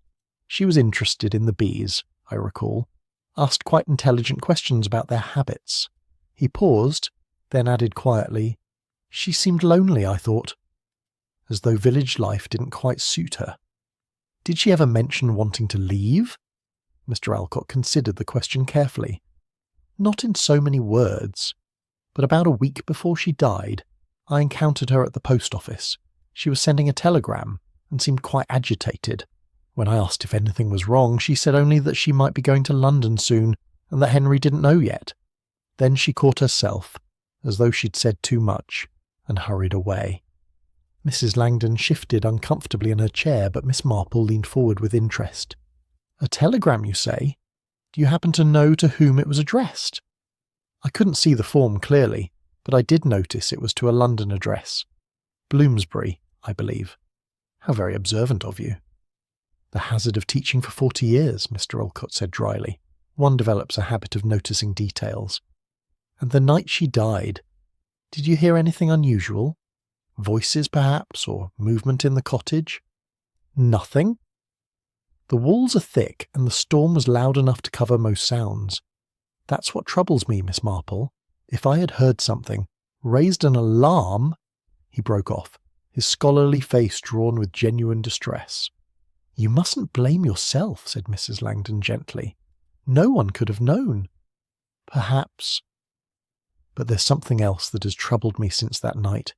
She was interested in the bees, I recall, asked quite intelligent questions about their habits." He paused, then added quietly, "She seemed lonely, I thought." As though village life didn't quite suit her. "Did she ever mention wanting to leave?" Mr. Alcott considered the question carefully. "Not in so many words, but about a week before she died, I encountered her at the post office. She was sending a telegram and seemed quite agitated. When I asked if anything was wrong, she said only that she might be going to London soon and that Henry didn't know yet. Then she caught herself, as though she'd said too much, and hurried away." Mrs. Langdon shifted uncomfortably in her chair, but Miss Marple leaned forward with interest. "A telegram, you say? Do you happen to know to whom it was addressed?" "I couldn't see the form clearly, but I did notice it was to a London address. Bloomsbury, I believe." "How very observant of you." "The hazard of teaching for 40 years, Mr. Alcott said dryly. "One develops a habit of noticing details." "And the night she died, did you hear anything unusual? Voices, perhaps, or movement in the cottage?" "Nothing. The walls are thick, and the storm was loud enough to cover most sounds. That's what troubles me, Miss Marple. If I had heard something, raised an alarm—" He broke off, his scholarly face drawn with genuine distress. "You mustn't blame yourself," said Mrs. Langdon gently. "No one could have known." "Perhaps. But there's something else that has troubled me since that night.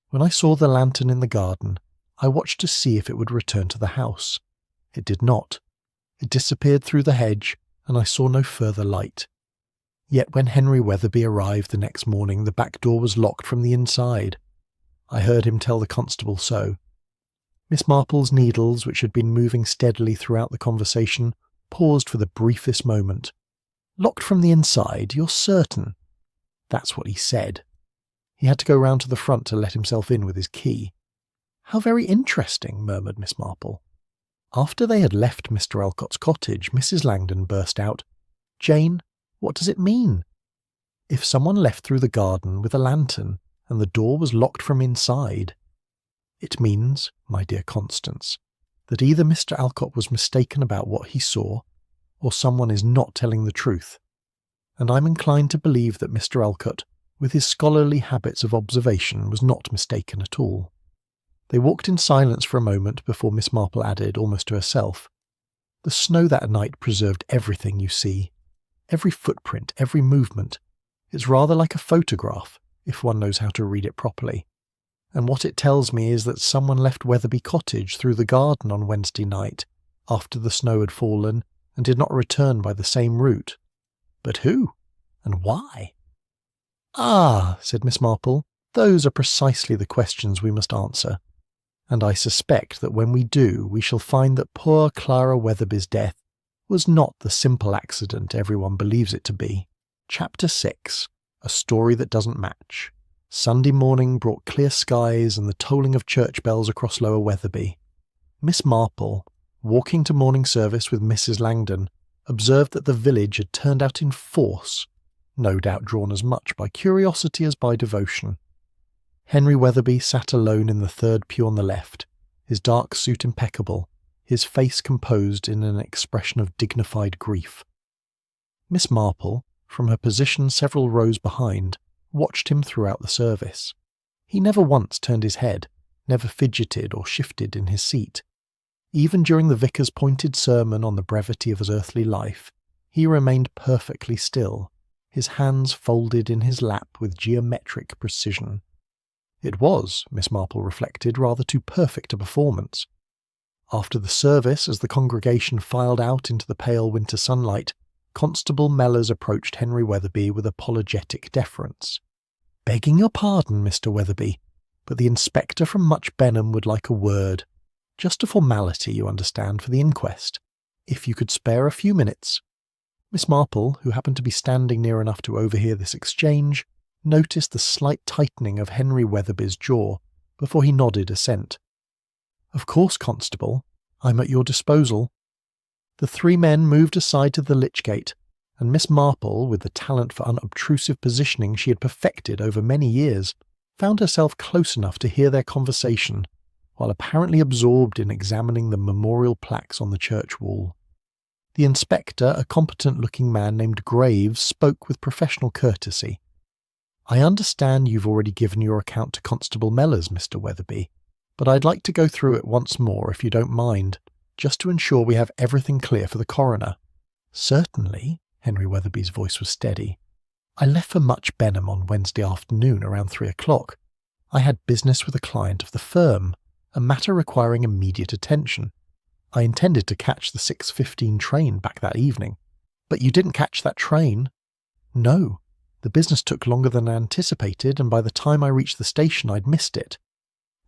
When I saw the lantern in the garden, I watched to see if it would return to the house. It did not. It disappeared through the hedge, and I saw no further light. Yet when Henry Wetherby arrived the next morning, the back door was locked from the inside. I heard him tell the constable so." Miss Marple's needles, which had been moving steadily throughout the conversation, paused for the briefest moment. "Locked from the inside, you're certain?" "That's what he said. He had to go round to the front to let himself in with his key." "How very interesting," murmured Miss Marple. After they had left Mr. Alcott's cottage, Mrs. Langdon burst out, "Jane, what does it mean? If someone left through the garden with a lantern and the door was locked from inside, it means, my dear Constance, that either Mr. Alcott was mistaken about what he saw, or someone is not telling the truth, and I'm inclined to believe that Mr. Alcott, with his scholarly habits of observation, was not mistaken at all. They walked in silence for a moment before Miss Marple added, almost to herself, "The snow that night preserved everything you see. Every footprint, every movement. It's rather like a photograph, if one knows how to read it properly. And what it tells me is that someone left Wetherby Cottage through the garden on Wednesday night, after the snow had fallen, and did not return by the same route. But who? And why?" "Ah," said Miss Marple, "those are precisely the questions we must answer. And I suspect that when we do, we shall find that poor Clara Wetherby's death was not the simple accident everyone believes it to be." Chapter 6. A Story That Doesn't Match. Sunday morning brought clear skies and the tolling of church bells across Lower Wetherby. Miss Marple, walking to morning service with Mrs. Langdon, observed that the village had turned out in force, no doubt drawn as much by curiosity as by devotion. Henry Wetherby sat alone in the third pew on the left, his dark suit impeccable, his face composed in an expression of dignified grief. Miss Marple, from her position several rows behind, watched him throughout the service. He never once turned his head, never fidgeted or shifted in his seat. Even during the vicar's pointed sermon on the brevity of his earthly life, he remained perfectly still, his hands folded in his lap with geometric precision. It was, Miss Marple reflected, rather too perfect a performance. After the service, as the congregation filed out into the pale winter sunlight, Constable Mellors approached Henry Wetherby with apologetic deference. "Begging your pardon, Mr. Wetherby, but the inspector from Much Benham would like a word. Just a formality, you understand, for the inquest. If you could spare a few minutes." Miss Marple, who happened to be standing near enough to overhear this exchange, noticed the slight tightening of Henry Wetherby's jaw before he nodded assent. "Of course, Constable. I'm at your disposal." The three men moved aside to the lich gate, and Miss Marple, with the talent for unobtrusive positioning she had perfected over many years, found herself close enough to hear their conversation, while apparently absorbed in examining the memorial plaques on the church wall. The inspector, a competent-looking man named Graves, spoke with professional courtesy. "I understand you've already given your account to Constable Mellors, Mr. Wetherby, but I'd like to go through it once more, if you don't mind, just to ensure we have everything clear for the coroner." "Certainly," Henry Wetherby's voice was steady. "I left for Much Benham on Wednesday afternoon around 3 o'clock. I had business with a client of the firm, a matter requiring immediate attention. I intended to catch the 6:15 train back that evening." "But you didn't catch that train?" "No. The business took longer than I anticipated, and by the time I reached the station I'd missed it.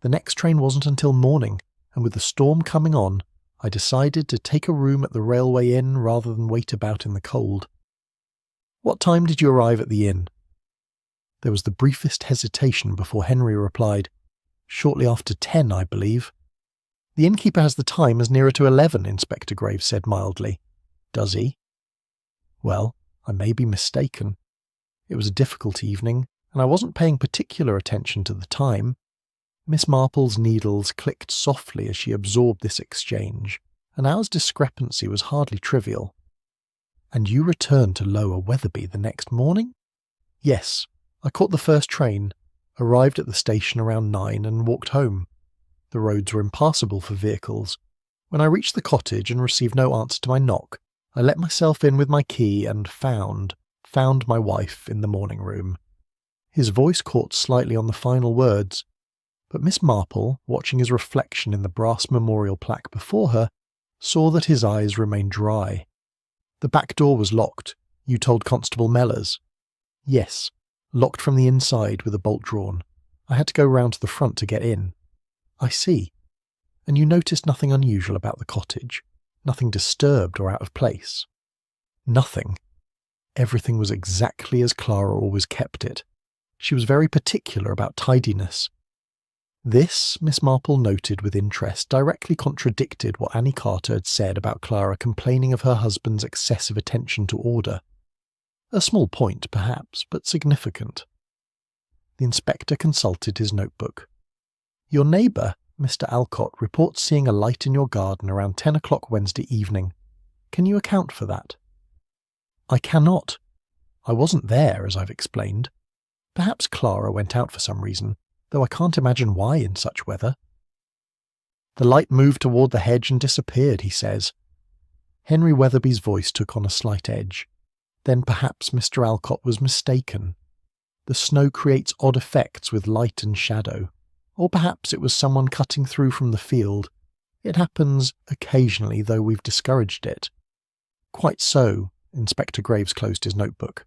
The next train wasn't until morning, and with the storm coming on, I decided to take a room at the Railway Inn rather than wait about in the cold." "What time did you arrive at the inn?" There was the briefest hesitation before Henry replied, "Shortly after 10, I believe." "The innkeeper has the time as nearer to 11, Inspector Graves said mildly. "Does he?" "Well, I may be mistaken. It was a difficult evening, and I wasn't paying particular attention to the time." Miss Marple's needles clicked softly as she absorbed this exchange. An hour's discrepancy was hardly trivial. "And you returned to Lower Wetherby the next morning?" "Yes. I caught the first train, arrived at the station around 9 and walked home. The roads were impassable for vehicles. When I reached the cottage and received no answer to my knock, I let myself in with my key and found my wife in the morning room." His voice caught slightly on the final words, but Miss Marple, watching his reflection in the brass memorial plaque before her, saw that his eyes remained dry. "The back door was locked. You told Constable Mellors?" "Yes, locked from the inside with a bolt drawn. I had to go round to the front to get in." "I see. And you noticed nothing unusual about the cottage? Nothing disturbed or out of place?" "Nothing. Everything was exactly as Clara always kept it. She was very particular about tidiness." This, Miss Marple noted with interest, directly contradicted what Annie Carter had said about Clara complaining of her husband's excessive attention to order. A small point, perhaps, but significant. The inspector consulted his notebook. "Your neighbour, Mr. Alcott reports seeing a light in your garden around 10 o'clock Wednesday evening. Can you account for that?" "I cannot. I wasn't there, as I've explained. Perhaps Clara went out for some reason, though I can't imagine why in such weather." "The light moved toward the hedge and disappeared," he says. Henry Wetherby's voice took on a slight edge. Then perhaps Mr. Alcott was mistaken. The snow creates odd effects with light and shadow. Or perhaps it was someone cutting through from the field. It happens occasionally, though we've discouraged it. "Quite so." Inspector Graves closed his notebook.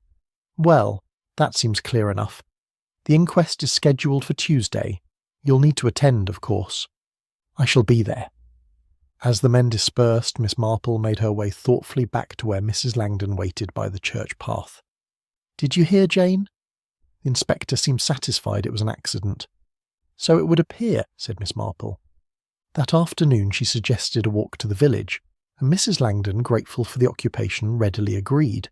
"Well, that seems clear enough. The inquest is scheduled for Tuesday. You'll need to attend, of course." "I shall be there." As the men dispersed, Miss Marple made her way thoughtfully back to where Mrs. Langdon waited by the church path. "Did you hear, Jane?" The inspector seemed satisfied it was an accident. "So it would appear," said Miss Marple. That afternoon she suggested a walk to the village, and Mrs. Langdon, grateful for the occupation, readily agreed.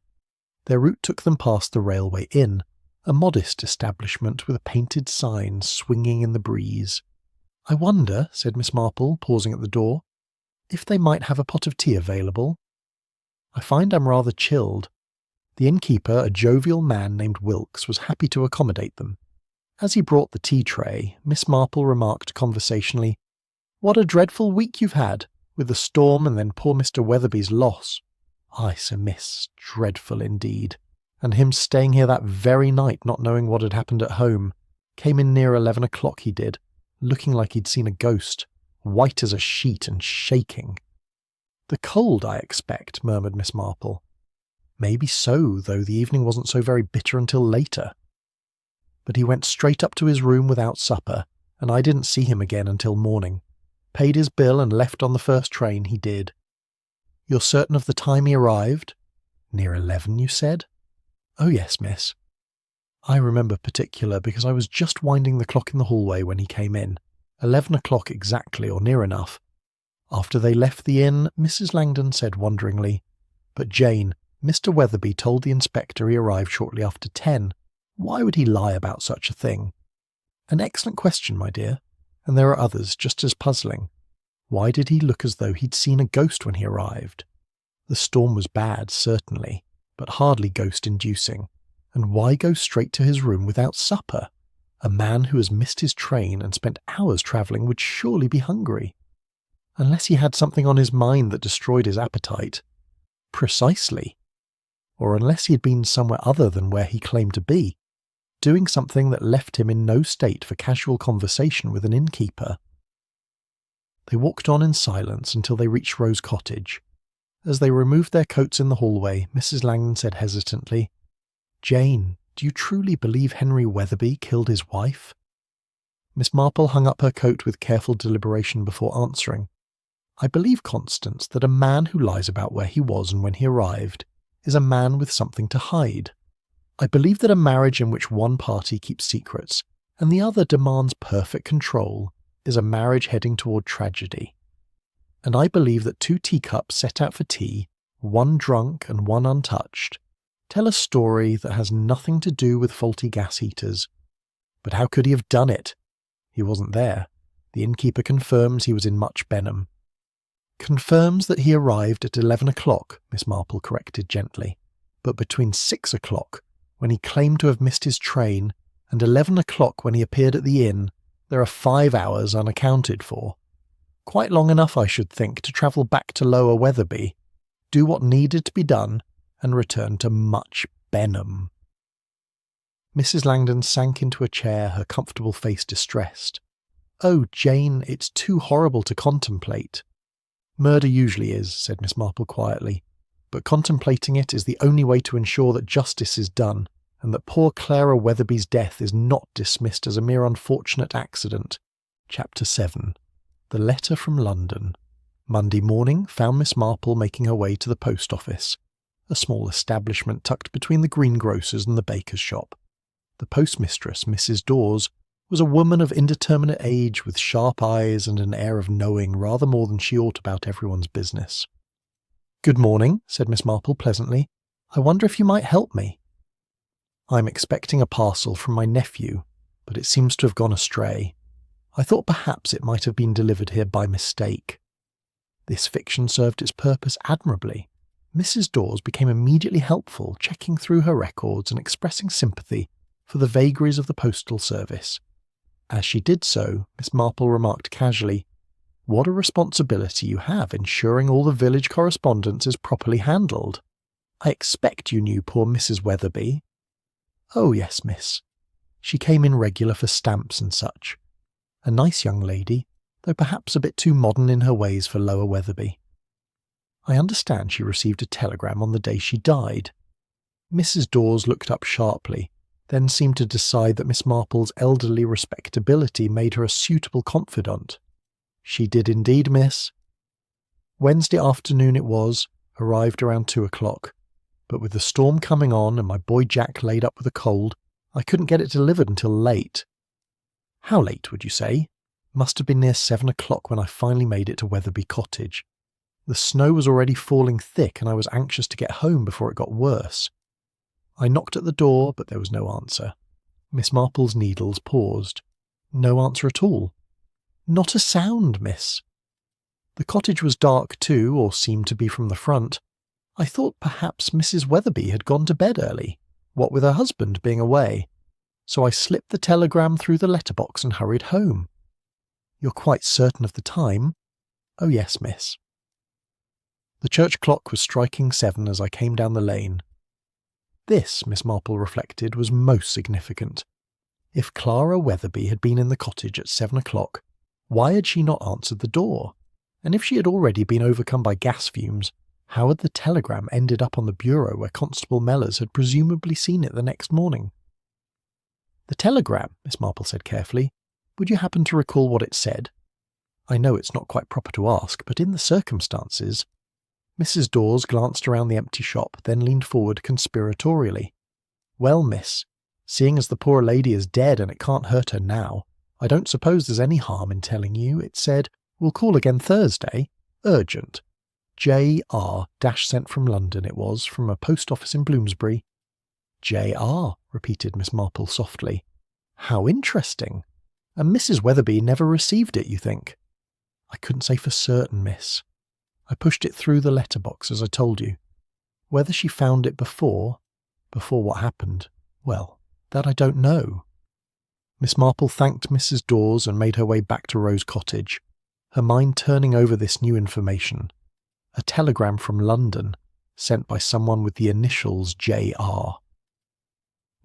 Their route took them past the Railway Inn, a modest establishment with a painted sign swinging in the breeze. "I wonder," said Miss Marple, pausing at the door, "if they might have a pot of tea available. I find I'm rather chilled." The innkeeper, a jovial man named Wilkes, was happy to accommodate them. As he brought the tea tray, Miss Marple remarked conversationally, "What a dreadful week you've had, with the storm and then poor Mr. Wetherby's loss." "Aye, sir, miss, dreadful indeed. And him staying here that very night, not knowing what had happened at home. Came in near 11 o'clock, he did, looking like he'd seen a ghost, white as a sheet and shaking." "The cold, I expect," murmured Miss Marple. "Maybe so, though the evening wasn't so very bitter until later. But he went straight up to his room without supper, and I didn't see him again until morning. Paid his bill and left on the first train, he did." "You're certain of the time he arrived?" "Near 11, you said?" "Oh yes, miss. I remember particular because I was just winding the clock in the hallway when he came in. 11 o'clock exactly, or near enough." After they left the inn, Mrs. Langdon said wonderingly, "But Jane, Mr. Wetherby told the inspector he arrived shortly after 10. Why would he lie about such a thing?" "An excellent question, my dear, and there are others just as puzzling. Why did he look as though he'd seen a ghost when he arrived? The storm was bad, certainly, but hardly ghost-inducing. And why go straight to his room without supper? A man who has missed his train and spent hours travelling would surely be hungry. Unless he had something on his mind that destroyed his appetite." "Precisely. Or unless he had been somewhere other than where he claimed to be, doing something that left him in no state for casual conversation with an innkeeper." They walked on in silence until they reached Rose Cottage. As they removed their coats in the hallway, Mrs. Langdon said hesitantly, "Jane, do you truly believe Henry Wetherby killed his wife?" Miss Marple hung up her coat with careful deliberation before answering. "I believe, Constance, that a man who lies about where he was and when he arrived is a man with something to hide. I believe that a marriage in which one party keeps secrets and the other demands perfect control is a marriage heading toward tragedy. And I believe that two teacups set out for tea, one drunk and one untouched, tell a story that has nothing to do with faulty gas heaters. But how could he have done it? He wasn't there. The innkeeper confirms he was in Much Benham." "Confirms that he arrived at 11 o'clock, Miss Marple corrected gently. "But between 6 o'clock, when he claimed to have missed his train, and 11 o'clock when he appeared at the inn, there are 5 hours unaccounted for. Quite long enough, I should think, to travel back to Lower Wetherby, do what needed to be done, and return to Much Benham." Mrs. Langdon sank into a chair, her comfortable face distressed. "Oh, Jane, it's too horrible to contemplate." "Murder usually is," said Miss Marple quietly, "but contemplating it is the only way to ensure that justice is done, and that poor Clara Wetherby's death is not dismissed as a mere unfortunate accident." Chapter 7. The Letter from London. Monday morning found Miss Marple making her way to the post office, a small establishment tucked between the greengrocer's and the baker's shop. The postmistress, Mrs. Dawes, was a woman of indeterminate age with sharp eyes and an air of knowing rather more than she ought about everyone's business. "Good morning," said Miss Marple pleasantly. "I wonder if you might help me." "I'm expecting a parcel from my nephew, but it seems to have gone astray. I thought perhaps it might have been delivered here by mistake. This fiction served its purpose admirably. Mrs. Dawes became immediately helpful, checking through her records and expressing sympathy for the vagaries of the postal service. As she did so, Miss Marple remarked casually, "What a responsibility you have ensuring all the village correspondence is properly handled. I expect you knew poor Mrs. Wetherby." "Oh, yes, miss. She came in regular for stamps and such. A nice young lady, though perhaps a bit too modern in her ways for Lower Wetherby. I understand she received a telegram on the day she died." Mrs. Dawes looked up sharply, then seemed to decide that Miss Marple's elderly respectability made her a suitable confidant. "She did indeed, miss. Wednesday afternoon it was, arrived around 2 o'clock. But with the storm coming on and my boy Jack laid up with a cold, I couldn't get it delivered until late." "How late, would you say?" "Must have been near 7 o'clock when I finally made it to Wetherby Cottage. The snow was already falling thick and I was anxious to get home before it got worse. I knocked at the door, but there was no answer." Miss Marple's needles paused. "No answer at all?" "Not a sound, miss. The cottage was dark too, or seemed to be from the front. I thought perhaps Mrs. Wetherby had gone to bed early, what with her husband being away, so I slipped the telegram through the letterbox and hurried home." "You're quite certain of the time?" "Oh yes, miss. The church clock was striking 7 as I came down the lane." This, Miss Marple reflected, was most significant. If Clara Wetherby had been in the cottage at 7 o'clock, why had she not answered the door? And if she had already been overcome by gas fumes, how had the telegram ended up on the bureau where Constable Mellors had presumably seen it the next morning? "The telegram," Miss Marple said carefully. "Would you happen to recall what it said? I know it's not quite proper to ask, but in the circumstances—" Mrs. Dawes glanced around the empty shop, then leaned forward conspiratorially. "Well, miss, seeing as the poor lady is dead and it can't hurt her now, I don't suppose there's any harm in telling you. It said, 'We'll call again Thursday. Urgent. J.R. sent from London it was, from a post office in Bloomsbury.'" "J.R.," repeated Miss Marple softly. "How interesting. And Mrs. Wetherby never received it, you think?" "I couldn't say for certain, miss. I pushed it through the letterbox, as I told you. Whether she found it before what happened, well, that I don't know." Miss Marple thanked Mrs. Dawes and made her way back to Rose Cottage, her mind turning over this new information. A telegram from London, sent by someone with the initials J.R.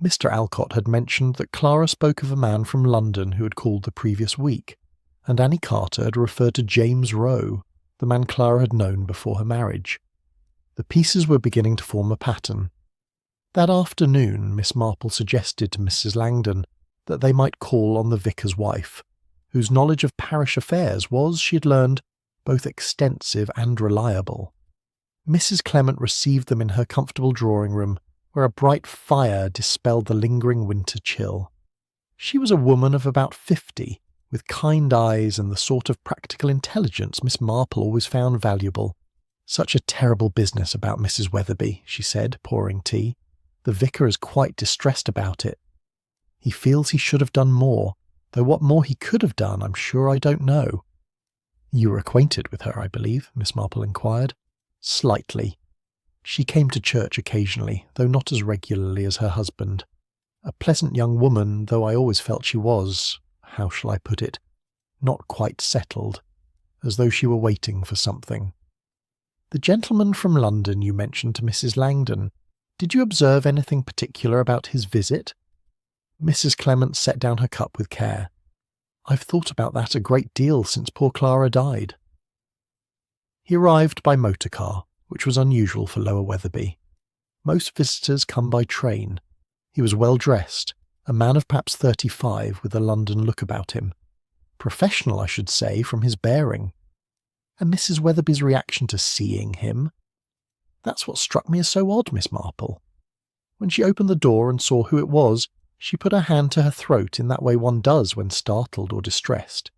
Mr. Alcott had mentioned that Clara spoke of a man from London who had called the previous week, and Annie Carter had referred to James Rowe, the man Clara had known before her marriage. The pieces were beginning to form a pattern. That afternoon, Miss Marple suggested to Mrs. Langdon that they might call on the vicar's wife, whose knowledge of parish affairs was, she had learned, both extensive and reliable. Mrs. Clement received them in her comfortable drawing-room, where a bright fire dispelled the lingering winter chill. She was a woman of about 50, with kind eyes and the sort of practical intelligence Miss Marple always found valuable. "Such a terrible business about Mrs. Wetherby," she said, pouring tea. "The vicar is quite distressed about it. He feels he should have done more, though what more he could have done I'm sure I don't know." "You were acquainted with her, I believe?" Miss Marple inquired. "Slightly. She came to church occasionally, though not as regularly as her husband. A pleasant young woman, though I always felt she was, how shall I put it, not quite settled, as though she were waiting for something." "The gentleman from London you mentioned to Mrs. Langdon, did you observe anything particular about his visit?" Mrs. Clement set down her cup with care. "I've thought about that a great deal since poor Clara died." He arrived by motor car, which was unusual for Lower Wetherby. Most visitors come by train. He was well dressed, a man of perhaps 35 with a London look about him. Professional, I should say, from his bearing. And Mrs. Wetherby's reaction to seeing him? That's what struck me as so odd, Miss Marple. When she opened the door and saw who it was, she put her hand to her throat in that way one does when startled or distressed.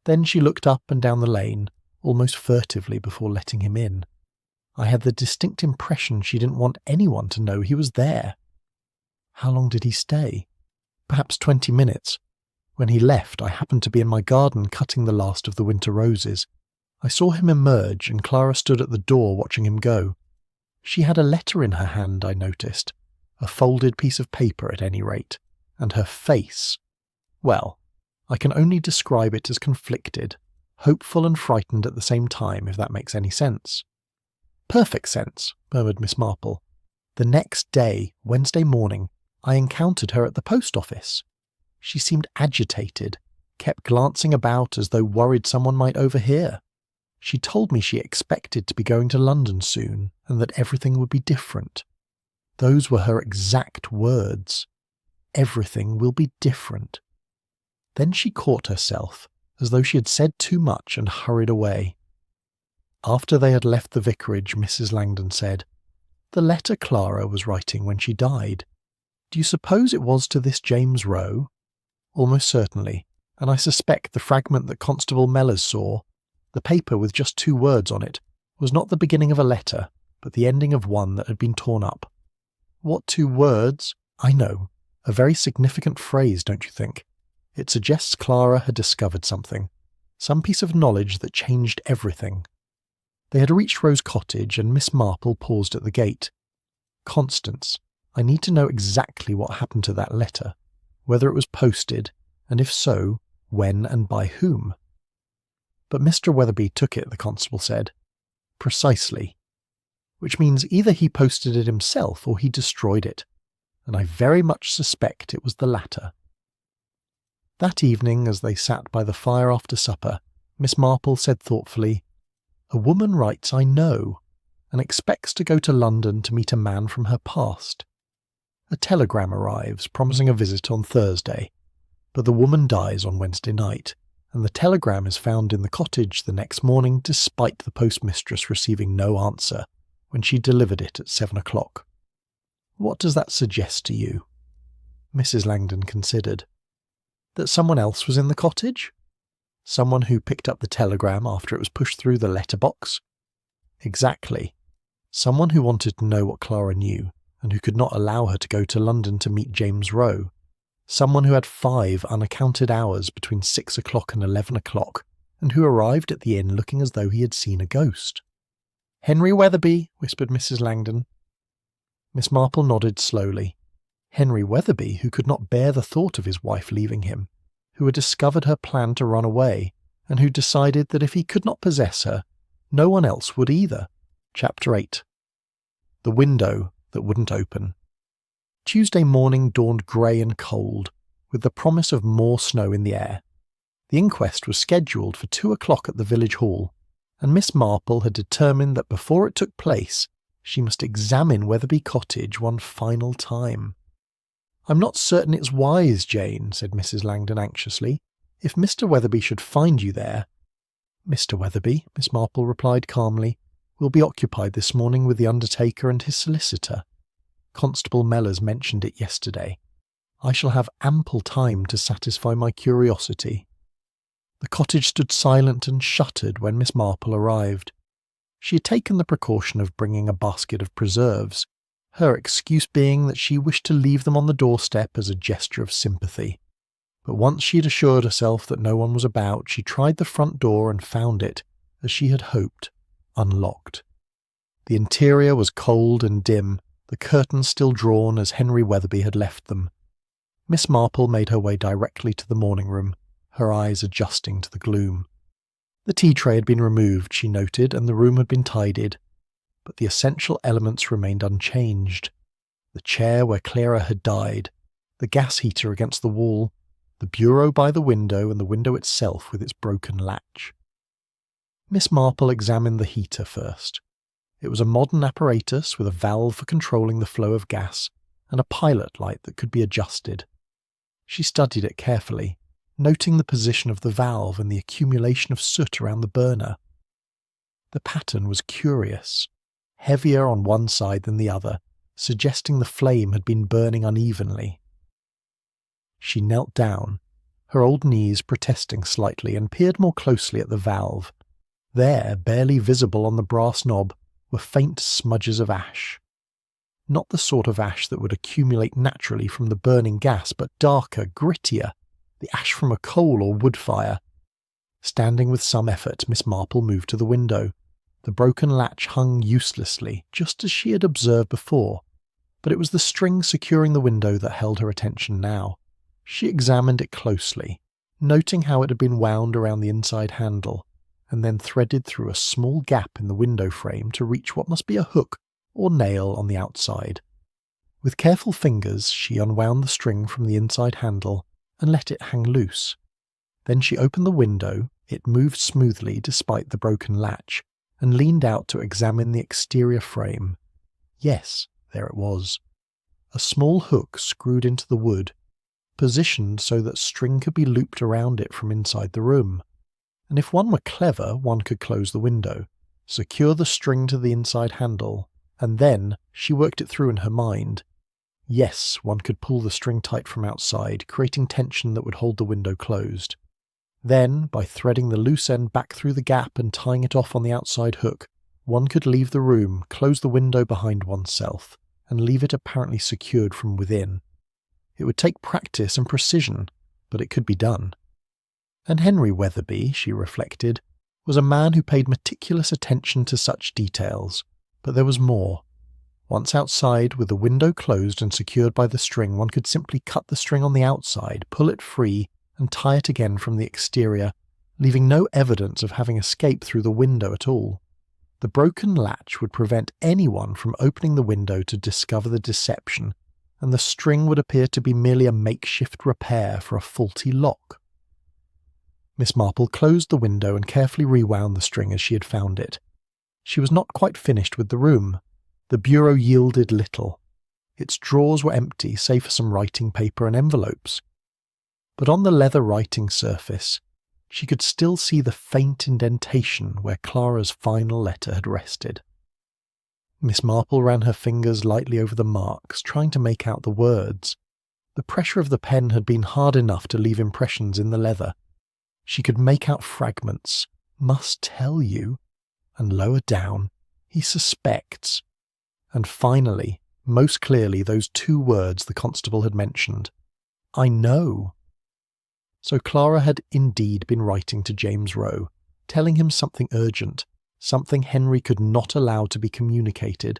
Then she looked up and down the lane, almost furtively before letting him in. I had the distinct impression she didn't want anyone to know he was there. How long did he stay? Perhaps 20 minutes, When he left, I happened to be in my garden cutting the last of the winter roses. I saw him emerge and Clara stood at the door watching him go. She had a letter in her hand, I noticed, a folded piece of paper at any rate, and her face. Well, I can only describe it as conflicted, hopeful and frightened at the same time, if that makes any sense. Perfect sense, murmured Miss Marple. The next day, Wednesday morning, I encountered her at the post office. She seemed agitated, kept glancing about as though worried someone might overhear. She told me she expected to be going to London soon and that everything would be different. Those were her exact words. Everything will be different. Then she caught herself, as though she had said too much, and hurried away. After they had left the vicarage, Mrs. Langdon said, "The letter Clara was writing when she died. Do you suppose it was to this James Rowe?" "Almost certainly, and I suspect the fragment that Constable Mellors saw, the paper with just 2 words on it, was not the beginning of a letter, but the ending of one that had been torn up." "What 2 words?" "I know. A very significant phrase, don't you think? It suggests Clara had discovered something, some piece of knowledge that changed everything." They had reached Rose Cottage, and Miss Marple paused at the gate. "Constance, I need to know exactly what happened to that letter, whether it was posted, and if so, when and by whom." "But Mr. Wetherby took it," the constable said. "Precisely. Which means either he posted it himself or he destroyed it, and I very much suspect it was the latter." That evening, as they sat by the fire after supper, Miss Marple said thoughtfully, "A woman writes, I know, and expects to go to London to meet a man from her past. A telegram arrives promising a visit on Thursday, but the woman dies on Wednesday night, and the telegram is found in the cottage the next morning despite the postmistress receiving no answer when she delivered it at 7 o'clock. What does that suggest to you?" Mrs. Langdon considered. "That someone else was in the cottage? Someone who picked up the telegram after it was pushed through the letterbox?" "Exactly. Someone who wanted to know what Clara knew, and who could not allow her to go to London to meet James Rowe. Someone who had 5 unaccounted hours between 6 o'clock and 11 o'clock, and who arrived at the inn looking as though he had seen a ghost." "Henry Wetherby," whispered Mrs. Langdon. Miss Marple nodded slowly. Henry Wetherby, who could not bear the thought of his wife leaving him, who had discovered her plan to run away, and who decided that if he could not possess her, no one else would either. Chapter 8. The window that wouldn't open. Tuesday morning dawned grey and cold, with the promise of more snow in the air. The inquest was scheduled for 2 o'clock at the village hall, and Miss Marple had determined that before it took place, she must examine Wetherby Cottage one final time. "I'm not certain it's wise, Jane," said Mrs. Langdon anxiously. "If Mr. Wetherby should find you there—" "Mr. Wetherby," Miss Marple replied calmly, "will be occupied this morning with the undertaker and his solicitor. Constable Mellors mentioned it yesterday. I shall have ample time to satisfy my curiosity." The cottage stood silent and shuttered when Miss Marple arrived. She had taken the precaution of bringing a basket of preserves, her excuse being that she wished to leave them on the doorstep as a gesture of sympathy. But once she had assured herself that no one was about, she tried the front door and found it, as she had hoped, unlocked. The interior was cold and dim, the curtains still drawn as Henry Wetherby had left them. Miss Marple made her way directly to the morning room, her eyes adjusting to the gloom. The tea tray had been removed, she noted, and the room had been tidied, but the essential elements remained unchanged. The chair where Clara had died, the gas heater against the wall, the bureau by the window, and the window itself with its broken latch. Miss Marple examined the heater first. It was a modern apparatus with a valve for controlling the flow of gas and a pilot light that could be adjusted. She studied it carefully, noting the position of the valve and the accumulation of soot around the burner. The pattern was curious, heavier on one side than the other, suggesting the flame had been burning unevenly. She knelt down, her old knees protesting slightly, and peered more closely at the valve. There, barely visible on the brass knob, were faint smudges of ash. Not the sort of ash that would accumulate naturally from the burning gas, but darker, grittier, the ash from a coal or wood fire. Standing with some effort, Miss Marple moved to the window. The broken latch hung uselessly, just as she had observed before, but it was the string securing the window that held her attention now. She examined it closely, noting how it had been wound around the inside handle, and then threaded through a small gap in the window frame to reach what must be a hook or nail on the outside. With careful fingers, she unwound the string from the inside handle and let it hang loose. Then she opened the window. It moved smoothly despite the broken latch, and leaned out to examine the exterior frame. Yes, there it was. A small hook screwed into the wood, positioned so that string could be looped around it from inside the room. And if one were clever, one could close the window, secure the string to the inside handle, and then, she worked it through in her mind. Yes, one could pull the string tight from outside, creating tension that would hold the window closed. Then, by threading the loose end back through the gap and tying it off on the outside hook, one could leave the room, close the window behind oneself, and leave it apparently secured from within. It would take practice and precision, but it could be done. And Henry Wetherby, she reflected, was a man who paid meticulous attention to such details, but there was more. Once outside, with the window closed and secured by the string, one could simply cut the string on the outside, pull it free, and tie it again from the exterior, leaving no evidence of having escaped through the window at all. The broken latch would prevent anyone from opening the window to discover the deception, and the string would appear to be merely a makeshift repair for a faulty lock. Miss Marple closed the window and carefully rewound the string as she had found it. She was not quite finished with the room. The bureau yielded little. Its drawers were empty, save for some writing paper and envelopes. But on the leather writing surface, she could still see the faint indentation where Clara's final letter had rested. Miss Marple ran her fingers lightly over the marks, trying to make out the words. The pressure of the pen had been hard enough to leave impressions in the leather. She could make out fragments. Must tell you. And lower down, he suspects. And finally, most clearly, those two words the constable had mentioned. I know. So Clara had indeed been writing to James Rowe, telling him something urgent, something Henry could not allow to be communicated.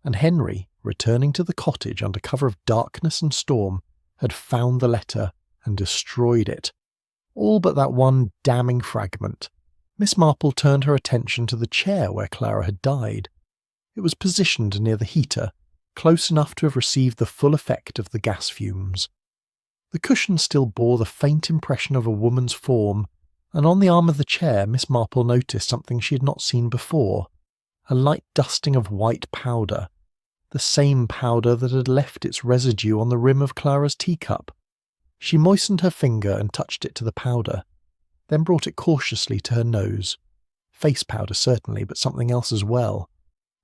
And Henry, returning to the cottage under cover of darkness and storm, had found the letter and destroyed it. All but that one damning fragment. Miss Marple turned her attention to the chair where Clara had died. It was positioned near the heater, close enough to have received the full effect of the gas fumes. The cushion still bore the faint impression of a woman's form, and on the arm of the chair Miss Marple noticed something she had not seen before, a light dusting of white powder, the same powder that had left its residue on the rim of Clara's teacup. She moistened her finger and touched it to the powder, then brought it cautiously to her nose. Face powder certainly, but something else as well.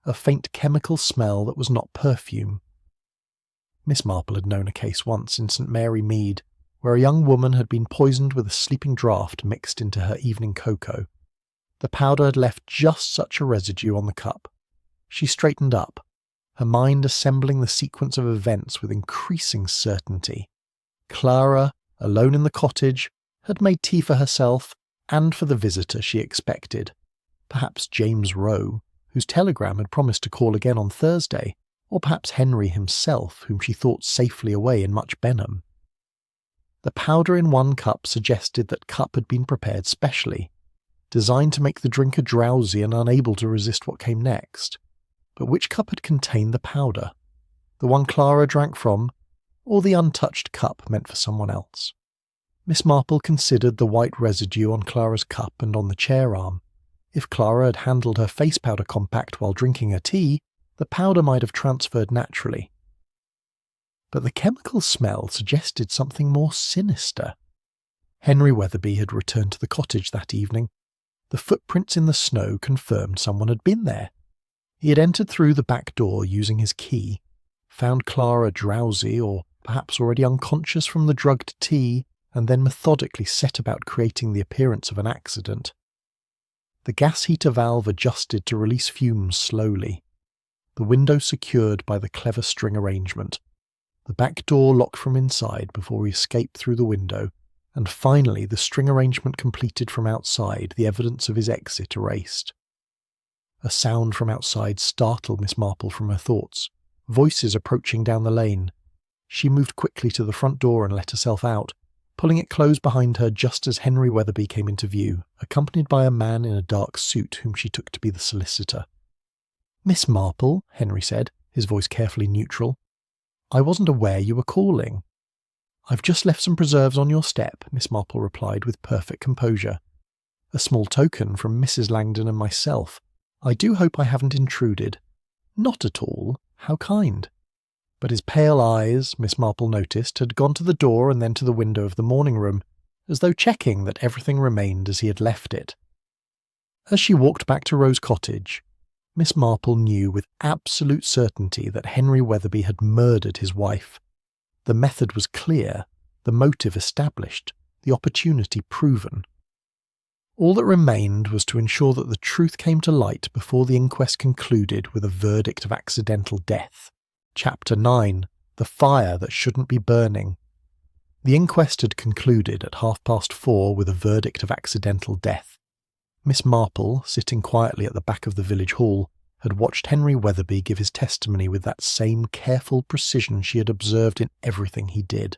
A faint chemical smell that was not perfume. Miss Marple had known a case once in St. Mary Mead, where a young woman had been poisoned with a sleeping draught mixed into her evening cocoa. The powder had left just such a residue on the cup. She straightened up, her mind assembling the sequence of events with increasing certainty. Clara, alone in the cottage, had made tea for herself and for the visitor she expected, perhaps James Rowe, whose telegram had promised to call again on Thursday, or perhaps Henry himself, whom she thought safely away in Much Benham. The powder in one cup suggested that cup had been prepared specially, designed to make the drinker drowsy and unable to resist what came next. But which cup had contained the powder? The one Clara drank from, or the untouched cup meant for someone else? Miss Marple considered the white residue on Clara's cup and on the chair arm. If Clara had handled her face powder compact while drinking her tea, the powder might have transferred naturally. But the chemical smell suggested something more sinister. Henry Wetherby had returned to the cottage that evening. The footprints in the snow confirmed someone had been there. He had entered through the back door using his key, found Clara drowsy or perhaps already unconscious from the drugged tea, and then methodically set about creating the appearance of an accident. The gas heater valve adjusted to release fumes slowly. The window secured by the clever string arrangement. The back door locked from inside before he escaped through the window, and finally the string arrangement completed from outside, the evidence of his exit erased. A sound from outside startled Miss Marple from her thoughts. Voices approaching down the lane. She moved quickly to the front door and let herself out, pulling it closed behind her just as Henry Wetherby came into view, accompanied by a man in a dark suit whom she took to be the solicitor. "Miss Marple," Henry said, his voice carefully neutral. "I wasn't aware you were calling." "I've just left some preserves on your step," Miss Marple replied with perfect composure. "A small token from Mrs. Langdon and myself. I do hope I haven't intruded." "Not at all. How kind." But his pale eyes, Miss Marple noticed, had gone to the door and then to the window of the morning room, as though checking that everything remained as he had left it. As she walked back to Rose Cottage, Miss Marple knew with absolute certainty that Henry Wetherby had murdered his wife. The method was clear, the motive established, the opportunity proven. All that remained was to ensure that the truth came to light before the inquest concluded with a verdict of accidental death. Chapter 9. The Fire That Shouldn't Be Burning. The inquest had concluded at 4:30 with a verdict of accidental death. Miss Marple, sitting quietly at the back of the village hall, had watched Henry Wetherby give his testimony with that same careful precision she had observed in everything he did.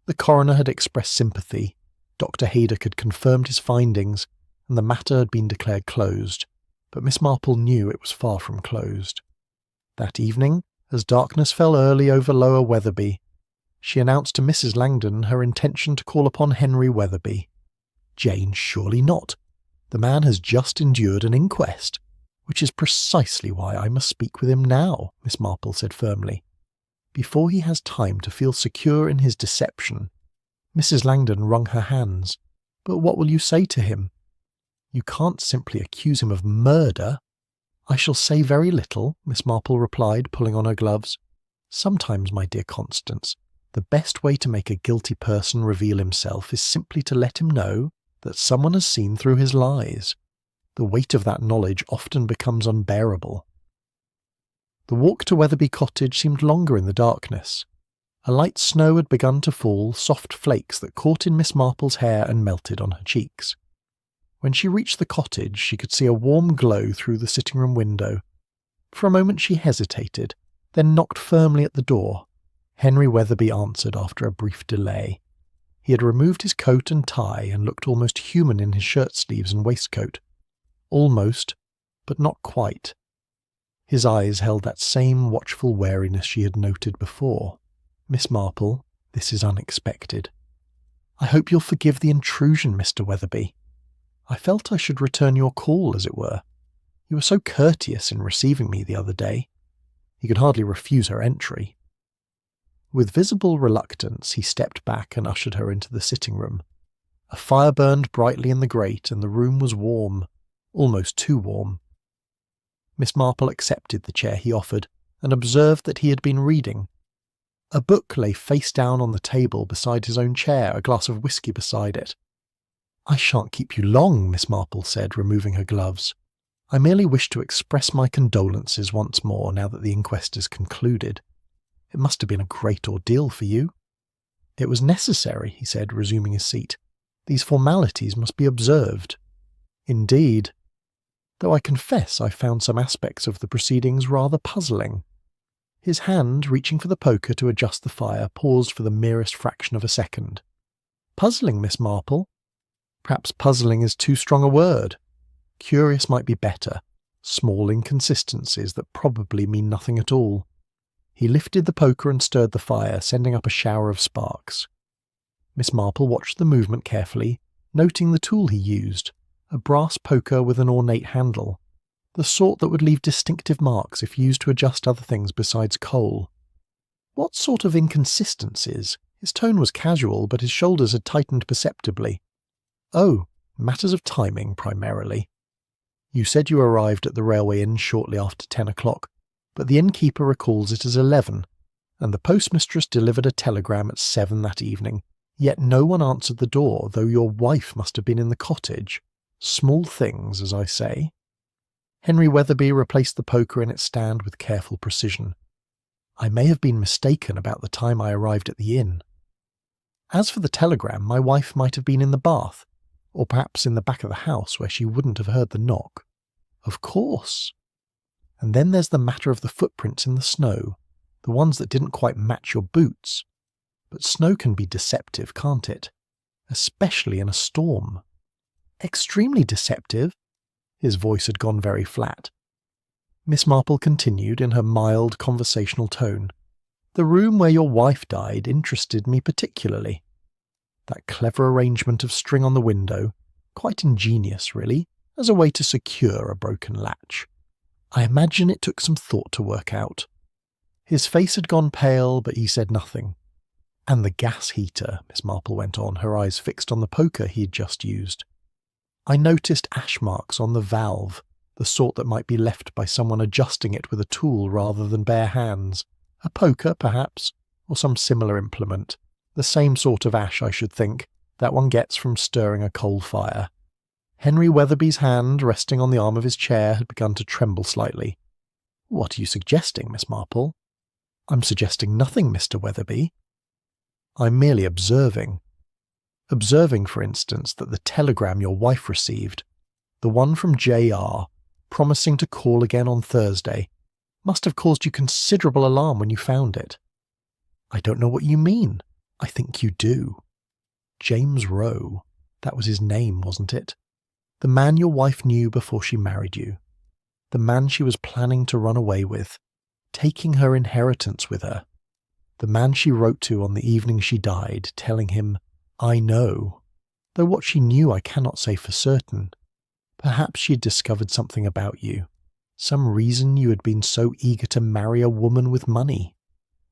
The coroner had expressed sympathy, Dr. Haydock had confirmed his findings, and the matter had been declared closed, but Miss Marple knew it was far from closed. That evening, as darkness fell early over Lower Wetherby, she announced to Mrs. Langdon her intention to call upon Henry Wetherby. "Jane, surely not. The man has just endured an inquest, which is precisely why I must speak with him now," Miss Marple said firmly. "Before he has time to feel secure in his deception." Mrs. Langdon wrung her hands. "But what will you say to him?" "You can't simply accuse him of murder." "I shall say very little," Miss Marple replied, pulling on her gloves. "Sometimes, my dear Constance, the best way to make a guilty person reveal himself is simply to let him know that someone has seen through his lies. The weight of that knowledge often becomes unbearable." The walk to Wetherby Cottage seemed longer in the darkness. A light snow had begun to fall, soft flakes that caught in Miss Marple's hair and melted on her cheeks. When she reached the cottage, she could see a warm glow through the sitting-room window. For a moment she hesitated, then knocked firmly at the door. Henry Wetherby answered after a brief delay. He had removed his coat and tie and looked almost human in his shirt-sleeves and waistcoat. Almost, but not quite. His eyes held that same watchful wariness she had noted before. "Miss Marple, this is unexpected. I hope you'll forgive the intrusion, Mr. Wetherby. I felt I should return your call, as it were. You were so courteous in receiving me the other day." He could hardly refuse her entry. With visible reluctance, he stepped back and ushered her into the sitting-room. A fire burned brightly in the grate, and the room was warm, almost too warm. Miss Marple accepted the chair he offered, and observed that he had been reading. A book lay face down on the table beside his own chair, a glass of whisky beside it. "I shan't keep you long," Miss Marple said, removing her gloves. "I merely wish to express my condolences once more now that the inquest is concluded. It must have been a great ordeal for you." "It was necessary," he said, resuming his seat. "These formalities must be observed." "Indeed. Though I confess I found some aspects of the proceedings rather puzzling." His hand, reaching for the poker to adjust the fire, paused for the merest fraction of a second. "Puzzling, Miss Marple? Perhaps puzzling is too strong a word. Curious might be better. Small inconsistencies that probably mean nothing at all." He lifted the poker and stirred the fire, sending up a shower of sparks. Miss Marple watched the movement carefully, noting the tool he used, a brass poker with an ornate handle, the sort that would leave distinctive marks if used to adjust other things besides coal. "What sort of inconsistencies?" His tone was casual, but his shoulders had tightened perceptibly. "Oh, matters of timing, primarily. You said you arrived at the railway inn shortly after 10 o'clock, but the innkeeper recalls it as 11, and the postmistress delivered a telegram at 7 that evening, yet no one answered the door, though your wife must have been in the cottage. Small things, as I say." Henry Wetherby replaced the poker in its stand with careful precision. "I may have been mistaken about the time I arrived at the inn." As for the telegram, my wife might have been in the bath, or perhaps in the back of the house where she wouldn't have heard the knock. Of course. And then there's the matter of the footprints in the snow, the ones that didn't quite match your boots. But snow can be deceptive, can't it? Especially in a storm. Extremely deceptive. His voice had gone very flat. Miss Marple continued in her mild conversational tone. The room where your wife died interested me particularly. That clever arrangement of string on the window, quite ingenious really, as a way to secure a broken latch. I imagine it took some thought to work out. His face had gone pale, but he said nothing. And the gas heater, Miss Marple went on, her eyes fixed on the poker he had just used. I noticed ash marks on the valve, the sort that might be left by someone adjusting it with a tool rather than bare hands. A poker, perhaps, or some similar implement. The same sort of ash, I should think, that one gets from stirring a coal fire. Henry Wetherby's hand, resting on the arm of his chair, had begun to tremble slightly. What are you suggesting, Miss Marple? I'm suggesting nothing, Mr. Wetherby. I'm merely observing. Observing, for instance, that the telegram your wife received, the one from J.R., promising to call again on Thursday, must have caused you considerable alarm when you found it. I don't know what you mean. I think you do. James Rowe. That was his name, wasn't it? The man your wife knew before she married you. The man she was planning to run away with, taking her inheritance with her. The man she wrote to on the evening she died, telling him, I know, though what she knew I cannot say for certain. Perhaps she had discovered something about you, some reason you had been so eager to marry a woman with money.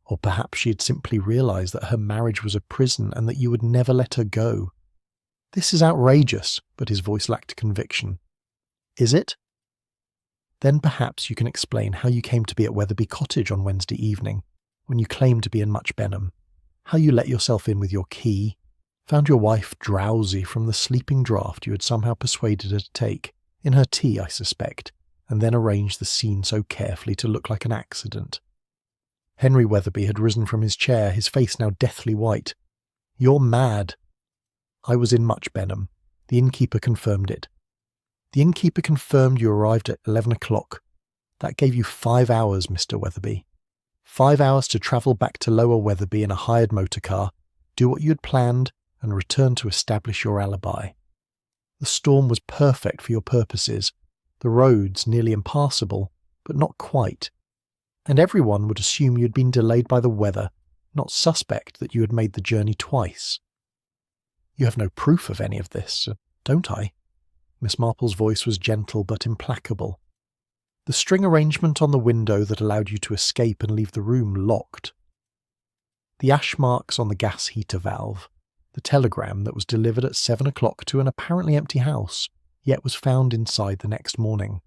Or perhaps she had simply realized that her marriage was a prison and that you would never let her go. This is outrageous, but his voice lacked conviction. Is it? Then perhaps you can explain how you came to be at Wetherby Cottage on Wednesday evening, when you claimed to be in Much Benham, how you let yourself in with your key, found your wife drowsy from the sleeping draught you had somehow persuaded her to take, in her tea, I suspect, and then arranged the scene so carefully to look like an accident. Henry Wetherby had risen from his chair, his face now deathly white. You're mad. I was in Much Benham. The innkeeper confirmed it. The innkeeper confirmed you arrived at 11 o'clock. That gave you 5 hours, Mr. Wetherby. 5 hours to travel back to Lower Wetherby in a hired motor car, do what you had planned, and return to establish your alibi. The storm was perfect for your purposes, the roads nearly impassable, but not quite. And everyone would assume you had been delayed by the weather, not suspect that you had made the journey twice. You have no proof of any of this, don't I? Miss Marple's voice was gentle but implacable. The string arrangement on the window that allowed you to escape and leave the room locked. The ash marks on the gas heater valve. The telegram that was delivered at 7 o'clock to an apparently empty house, yet was found inside the next morning.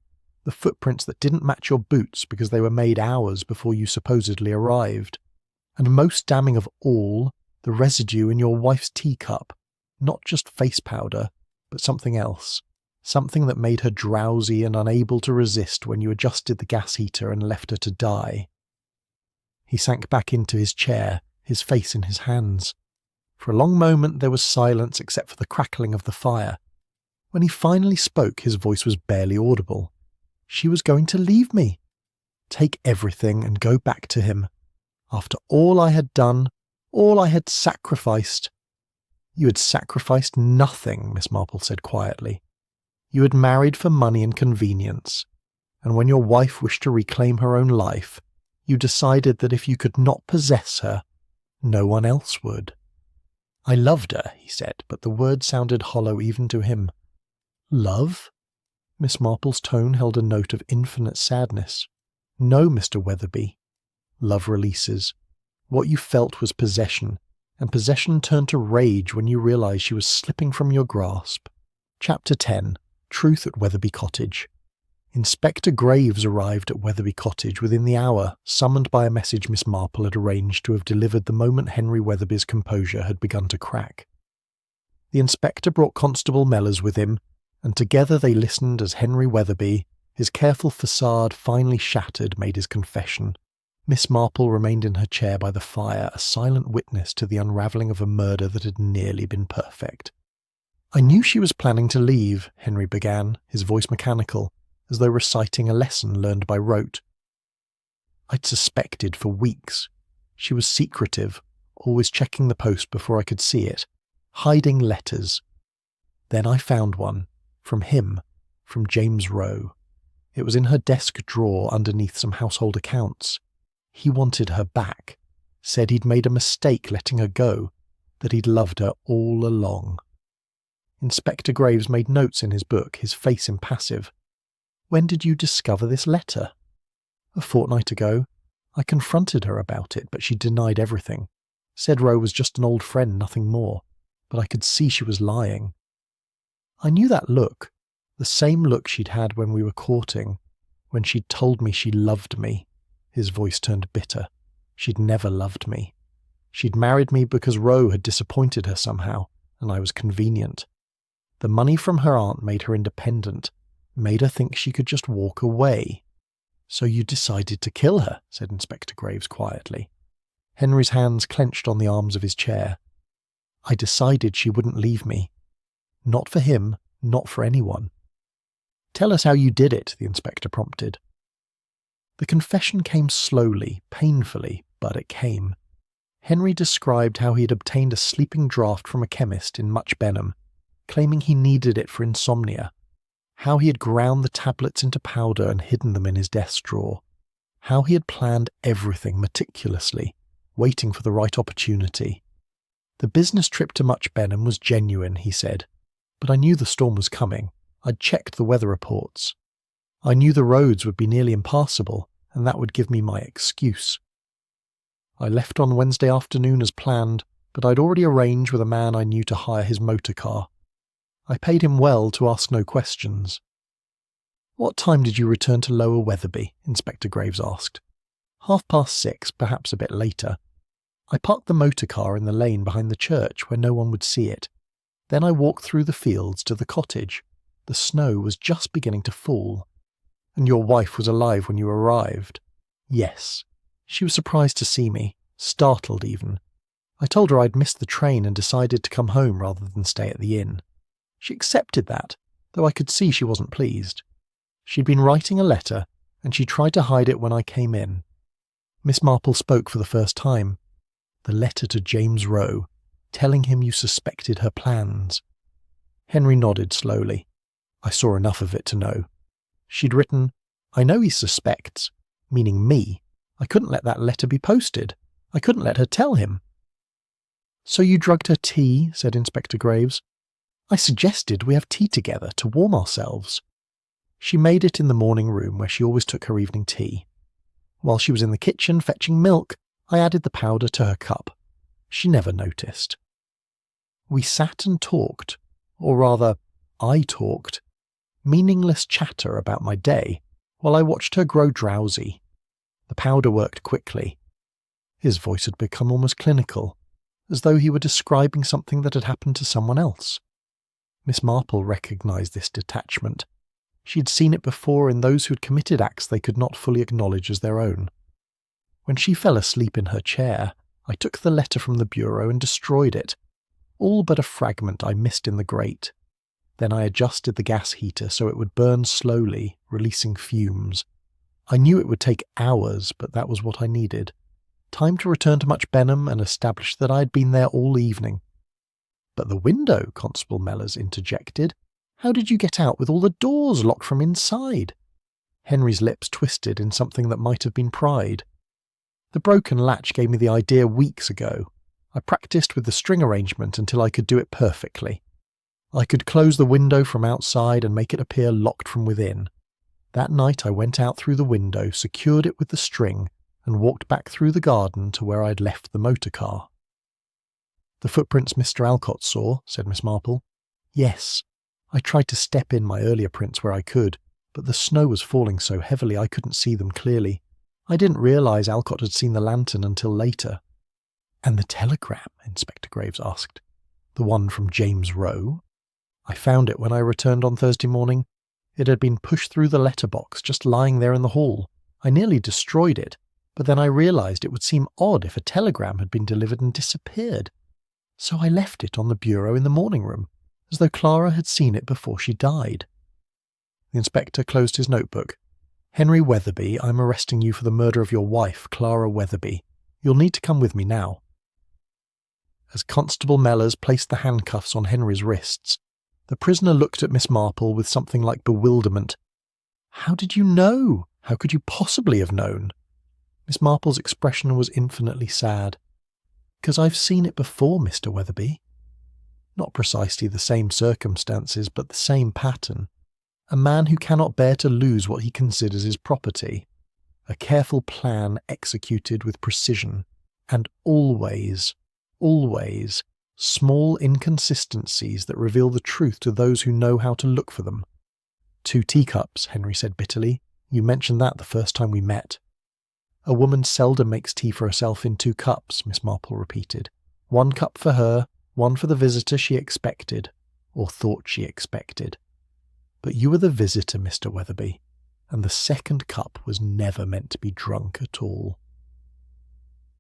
The footprints that didn't match your boots because they were made hours before you supposedly arrived. And most damning of all, the residue in your wife's teacup. Not just face powder, but something else. Something that made her drowsy and unable to resist when you adjusted the gas heater and left her to die. He sank back into his chair, his face in his hands. For a long moment there was silence except for the crackling of the fire. When he finally spoke, his voice was barely audible. She was going to leave me. Take everything and go back to him. After all I had done, all I had sacrificed. You had sacrificed nothing, Miss Marple said quietly. You had married for money and convenience, and when your wife wished to reclaim her own life, you decided that if you could not possess her, no one else would. I loved her, he said, but the word sounded hollow even to him. Love? Miss Marple's tone held a note of infinite sadness. No, Mr. Wetherby. Love releases. What you felt was possession, and possession turned to rage when you realized she was slipping from your grasp. Chapter 10. Truth at Wetherby Cottage. Inspector Graves arrived at Wetherby Cottage within the hour, summoned by a message Miss Marple had arranged to have delivered the moment Henry Wetherby's composure had begun to crack. The inspector brought Constable Mellors with him, and together they listened as Henry Wetherby, his careful facade finally shattered, made his confession. Miss Marple remained in her chair by the fire, a silent witness to the unravelling of a murder that had nearly been perfect. "I knew she was planning to leave," Henry began, his voice mechanical, as though reciting a lesson learned by rote. "I'd suspected for weeks. She was secretive, always checking the post before I could see it, hiding letters. Then I found one, from him, from James Rowe. It was in her desk drawer underneath some household accounts. He wanted her back, said he'd made a mistake letting her go, that he'd loved her all along." Inspector Graves made notes in his book, his face impassive. "When did you discover this letter?" "A fortnight ago. I confronted her about it, but she denied everything. Said Rowe was just an old friend, nothing more. But I could see she was lying. I knew that look, the same look she'd had when we were courting, when she'd told me she loved me." His voice turned bitter. "She'd never loved me. She'd married me because Rowe had disappointed her somehow, and I was convenient. The money from her aunt made her independent, made her think she could just walk away." "So you decided to kill her," said Inspector Graves quietly. Henry's hands clenched on the arms of his chair. "I decided she wouldn't leave me. Not for him, not for anyone." "Tell us how you did it," the inspector prompted. The confession came slowly, painfully, but it came. Henry described how he had obtained a sleeping draught from a chemist in Much Benham, claiming he needed it for insomnia. How he had ground the tablets into powder and hidden them in his desk drawer. How he had planned everything meticulously, waiting for the right opportunity. The business trip to Much Benham was genuine, he said, but I knew the storm was coming. I'd checked the weather reports. I knew the roads would be nearly impassable, and that would give me my excuse. I left on Wednesday afternoon as planned, but I'd already arranged with a man I knew to hire his motor car. I paid him well to ask no questions. "What time did you return to Lower Wetherby?" Inspector Graves asked. 6:30, perhaps a bit later. I parked the motor car in the lane behind the church where no one would see it. Then I walked through the fields to the cottage. The snow was just beginning to fall. "And your wife was alive when you arrived?" "Yes. She was surprised to see me, startled even. I told her I'd missed the train and decided to come home rather than stay at the inn. She accepted that, though I could see she wasn't pleased. She'd been writing a letter, and she tried to hide it when I came in." Miss Marple spoke for the first time. "The letter to James Rowe, telling him you suspected her plans." Henry nodded slowly. "I saw enough of it to know. She'd written, 'I know he suspects,' meaning me. I couldn't let that letter be posted. I couldn't let her tell him." "So you drugged her tea," said Inspector Graves. "I suggested we have tea together to warm ourselves." "She made it in the morning room where she always took her evening tea. While she was in the kitchen fetching milk, I added the powder to her cup. She never noticed. We sat and talked, or rather, I talked, meaningless chatter about my day, while I watched her grow drowsy. The powder worked quickly." His voice had become almost clinical, as though he were describing something that had happened to someone else. Miss Marple recognised this detachment. She had seen it before in those who had committed acts they could not fully acknowledge as their own. When she fell asleep in her chair, I took the letter from the bureau and destroyed it, all but a fragment I missed in the grate. Then I adjusted the gas heater so it would burn slowly, releasing fumes. I knew it would take hours, but that was what I needed. Time to return to Much Benham and establish that I had been there all evening. "But the window," Constable Mellors interjected. "How did you get out with all the doors locked from inside?" Henry's lips twisted in something that might have been pride. "The broken latch gave me the idea weeks ago. I practiced with the string arrangement until I could do it perfectly. I could close the window from outside and make it appear locked from within. That night I went out through the window, secured it with the string, and walked back through the garden to where I'd left the motor car." "The footprints Mr. Alcott saw," said Miss Marple. "Yes. I tried to step in my earlier prints where I could, but the snow was falling so heavily I couldn't see them clearly. I didn't realise Alcott had seen the lantern until later." "And the telegram?" Inspector Graves asked. "The one from James Rowe?" "I found it when I returned on Thursday morning. It had been pushed through the letterbox, just lying there in the hall. I nearly destroyed it, but then I realised it would seem odd if a telegram had been delivered and disappeared. So I left it on the bureau in the morning room, as though Clara had seen it before she died. The inspector closed his notebook. Henry Wetherby, I'm arresting you for the murder of your wife, Clara Wetherby. You'll need to come with me now. As Constable Mellors placed the handcuffs on Henry's wrists, the prisoner looked at Miss Marple with something like bewilderment. How did you know? How could you possibly have known? Miss Marple's expression was infinitely sad. Because I've seen it before, Mr. Wetherby. Not precisely the same circumstances, but the same pattern. A man who cannot bear to lose what he considers his property. A careful plan executed with precision, and always, small inconsistencies that reveal the truth to those who know how to look for them. 2 teacups, Henry said bitterly. You mentioned that the first time we met. A woman seldom makes tea for herself in 2 cups, Miss Marple repeated. 1 cup for her, 1 for the visitor she expected, or thought she expected. But you were the visitor, Mr. Wetherby, and the 2nd cup was never meant to be drunk at all.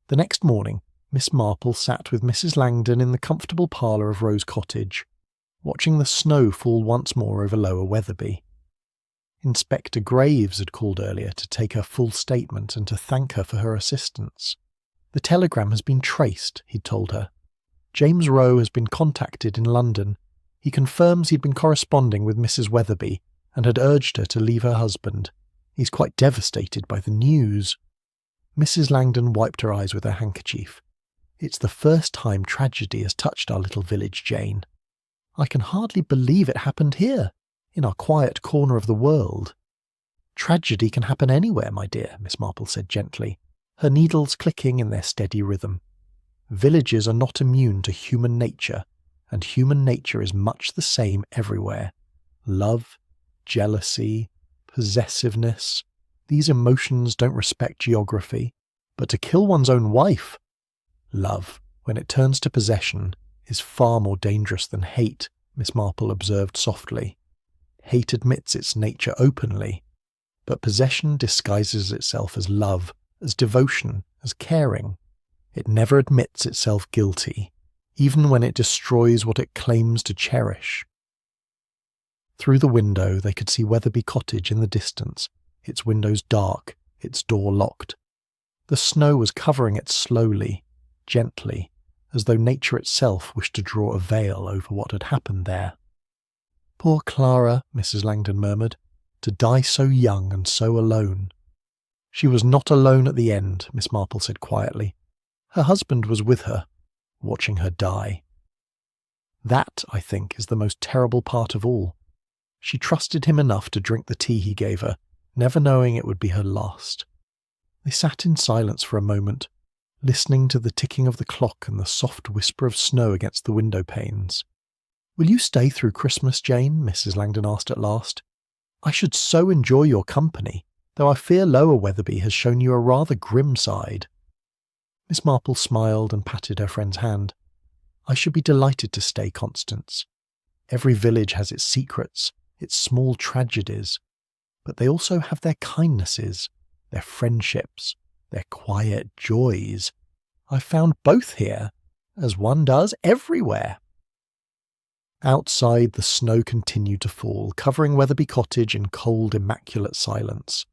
The next morning, Miss Marple sat with Mrs. Langdon in the comfortable parlour of Rose Cottage, watching the snow fall once more over Lower Wetherby. Inspector Graves had called earlier to take her full statement and to thank her for her assistance. The telegram has been traced, he'd told her. James Rowe has been contacted in London. He confirms he'd been corresponding with Mrs. Wetherby and had urged her to leave her husband. He's quite devastated by the news. Mrs. Langdon wiped her eyes with her handkerchief. It's the first time tragedy has touched our little village, Jane. I can hardly believe it happened here, in our quiet corner of the world. Tragedy can happen anywhere, my dear, Miss Marple said gently, her needles clicking in their steady rhythm. Villages are not immune to human nature, and human nature is much the same everywhere. Love, jealousy, possessiveness, these emotions don't respect geography, but to kill one's own wife, love, when it turns to possession, is far more dangerous than hate, Miss Marple observed softly. Hate admits its nature openly, but possession disguises itself as love, as devotion, as caring. It never admits itself guilty, even when it destroys what it claims to cherish. Through the window they could see Wetherby Cottage in the distance, its windows dark, its door locked. The snow was covering it slowly, gently, as though nature itself wished to draw a veil over what had happened there. Poor Clara, Mrs. Langdon murmured, to die so young and so alone. She was not alone at the end, Miss Marple said quietly. Her husband was with her, watching her die. That, I think, is the most terrible part of all. She trusted him enough to drink the tea he gave her, never knowing it would be her last. They sat in silence for a moment, listening to the ticking of the clock and the soft whisper of snow against the window panes. "Will you stay through Christmas, Jane?" Mrs. Langdon asked at last. "I should so enjoy your company, though I fear Lower Wetherby has shown you a rather grim side." Miss Marple smiled and patted her friend's hand. "I should be delighted to stay, Constance. Every village has its secrets, its small tragedies, but they also have their kindnesses, their friendships, their quiet joys. I've found both here, as one does everywhere." Outside, the snow continued to fall, covering Wetherby Cottage in cold, immaculate silence.